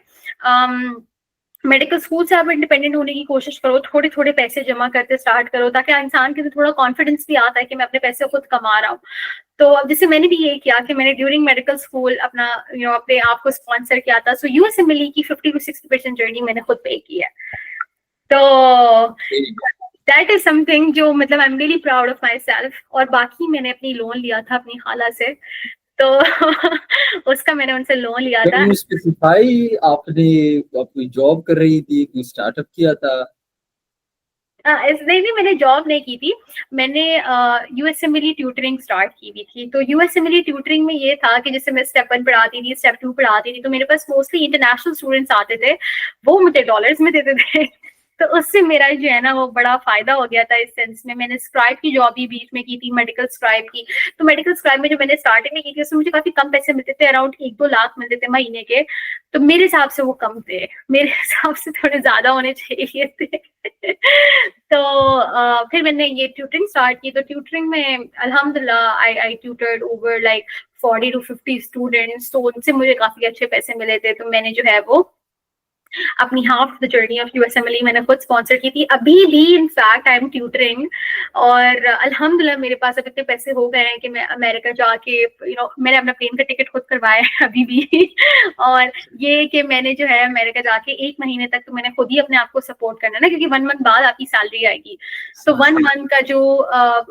[SPEAKER 1] मेडिकल स्कूल से आप इंडिपेंडेंट होने की कोशिश करो, थोड़े थोड़े पैसे जमा करते स्टार्ट करो, ताकि इंसान के अंदर थोड़ा कॉन्फिडेंस भी आता है कि मैं अपने पैसे खुद कमा रहा हूँ। तो अब जैसे मैंने भी यही किया कि मैंने ड्यूरिंग मेडिकल स्कूल अपना अपने आप को स्पॉन्सर किया था। सो यूएसएमएलई की 50 to 60% जर्नी मैंने खुद पे की है। तो दैट इज समथिंग जो मतलब आई am really proud of my self. और बाकी मैंने अपनी लोन लिया था अपनी खाला से, तो उसका मैंने उनसे लोन लिया था।
[SPEAKER 3] स्पेसिफाई आपने कोई जॉब कर रही थी, कोई स्टार्टअप किया था?
[SPEAKER 1] नहीं, मैंने जॉब नहीं की थी, मैंने यूएसएमएलई ट्यूटरिंग स्टार्ट की हुई थी। तो यूएसएमएलई ट्यूटरिंग में ये था कि जैसे मैं स्टेप 1 पढ़ाती थी, स्टेप 2 पढ़ाती थी, तो मेरे पास मोस्टली इंटरनेशनल स्टूडेंट्स आते थे, वो मुझे डॉलर्स में देते थे। तो उससे मेरा जो है ना वो बड़ा फायदा हो गया था इस सेंस में। मैंने स्क्राइब की जॉब भी बीच में की थी, मेडिकल स्क्राइब की। तो मेडिकल स्क्राइब में जो मैंने स्टार्टिंग में की थी उसमें मुझे काफी कम पैसे मिलते थे, अराउंड 1-2 लाख मिलते थे महीने के। तो मेरे हिसाब से वो कम थे, मेरे हिसाब से थोड़े ज्यादा होने चाहिए थे। तो फिर मैंने ये ट्यूटरिंग स्टार्ट की। तो ट्यूटरिंग में अल्हम्दुलिल्लाह I tutored over like 40 to 50 students, तो उनसे मुझे काफी अच्छे पैसे मिले थे। तो मैंने जो है वो अपनी half the journey of USMLE मैंने खुद स्पॉन्सर की थी। अभी भी इनफैक्ट आई एम ट्यूटरिंग, और अल्हम्दुलिल्लाह मेरे पास अब इतने पैसे हो गए हैं कि मैं अमेरिका जाके मैंने अपना प्लेन का टिकट खुद करवाया है अभी भी। और ये कि मैंने जो है अमेरिका जाके 1 महीने तक तो मैंने खुद ही अपने आप को सपोर्ट करना ना, क्योंकि 1 मंथ बाद आपकी सैलरी आएगी। तो 1 मंथ का जो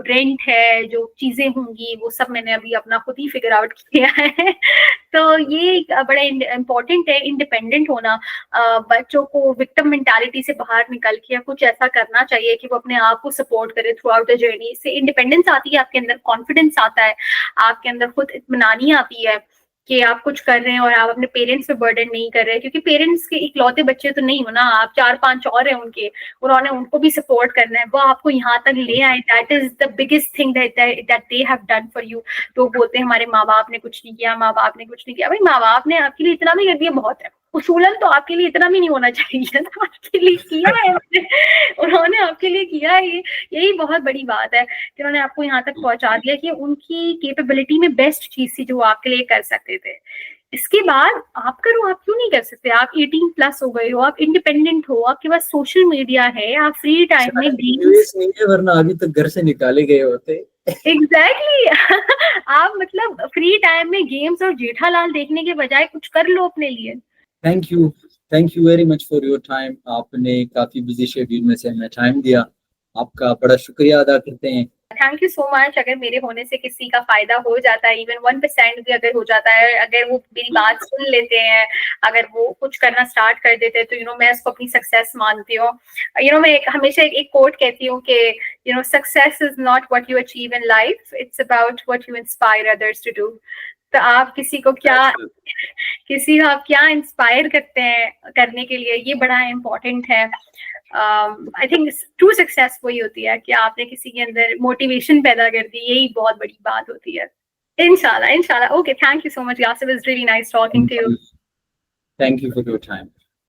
[SPEAKER 1] रेंट है, जो चीजें होंगी, वो सब मैंने अभी अपना खुद ही फिगर आउट किया है। तो ये बड़ा इम्पोर्टेंट है, इंडिपेंडेंट होना। बच्चों को विक्टिम मेंटालिटी से बाहर निकल के कुछ ऐसा करना चाहिए कि वो अपने आप को सपोर्ट करे थ्रू आउट द जर्नी। इससे इंडिपेंडेंस आती है, आपके अंदर कॉन्फिडेंस आता है, आपके अंदर खुद इत्मीनानी आती है कि आप कुछ कर रहे हैं और आप अपने पेरेंट्स पे बर्डन नहीं कर रहे। क्योंकि पेरेंट्स के इकलौते बच्चे तो नहीं हो ना, आप 4-5 और हैं उनके, उन्होंने उनको भी सपोर्ट करना है, वो आपको यहाँ तक ले आए। That is the biggest thing that they have done for you. तो बोलते हैं हमारे माँ बाप ने कुछ नहीं किया, माँ बाप ने कुछ नहीं किया। भाई माँ बाप ने आपके लिए इतना भी कर दिया बहुत है, उसूलन तो आपके लिए इतना भी नहीं होना चाहिए ना, आपके लिए किया है उन्होंने आपके लिए किया है, यही बहुत बड़ी बात है कि उन्होंने आपको यहाँ तक पहुंचा दिया कि उनकी कैपेबिलिटी में बेस्ट चीज थी जो वो आपके लिए कर सकते थे। इसके बाद आप करो, आप क्यों नहीं कर सकते? आप 18+ हो गए हो, आप इंडिपेंडेंट हो, आपके पास सोशल मीडिया है, आप फ्री टाइम में
[SPEAKER 3] गेम्स नहीं है, वरना अभी तक घर से निकाले गए होते।
[SPEAKER 1] एग्जैक्टली आप मतलब फ्री टाइम में गेम्स और जेठालाल देखने के बजाय कुछ कर लो अपने लिए।
[SPEAKER 3] Thank you very much for your time. आपने काफी बिजी शेड्यूल में से हमें टाइम दिया, आपका बड़ा शुक्रिया अदा करते हैं।
[SPEAKER 1] Thank you so much. अगर मेरे होने से किसी का फायदा हो जाता है, इवन 1% भी अगर हो जाता है, अगर वो मेरी बात सुन लेते हैं, अगर वो कुछ करना स्टार्ट कर देते हैं, तो मैं उसको अपनी सक्सेस मानती हूँ। मैं हमेशा एक कोट कहती हूँ कि success is not what you achieve in life, it's about what you inspire others to do. तो आप किसी को क्या इंस्पायर करते हैं करने के लिए, ये बड़ा इम्पोर्टेंट है। आई थिंक ट्रू सक्सेस वही होती है कि आपने किसी के अंदर मोटिवेशन पैदा कर दी, यही बहुत बड़ी बात होती है। इंशाल्लाह। Okay, thank you so much Yasir, it's really nice talking to you.
[SPEAKER 3] Thank you for your time.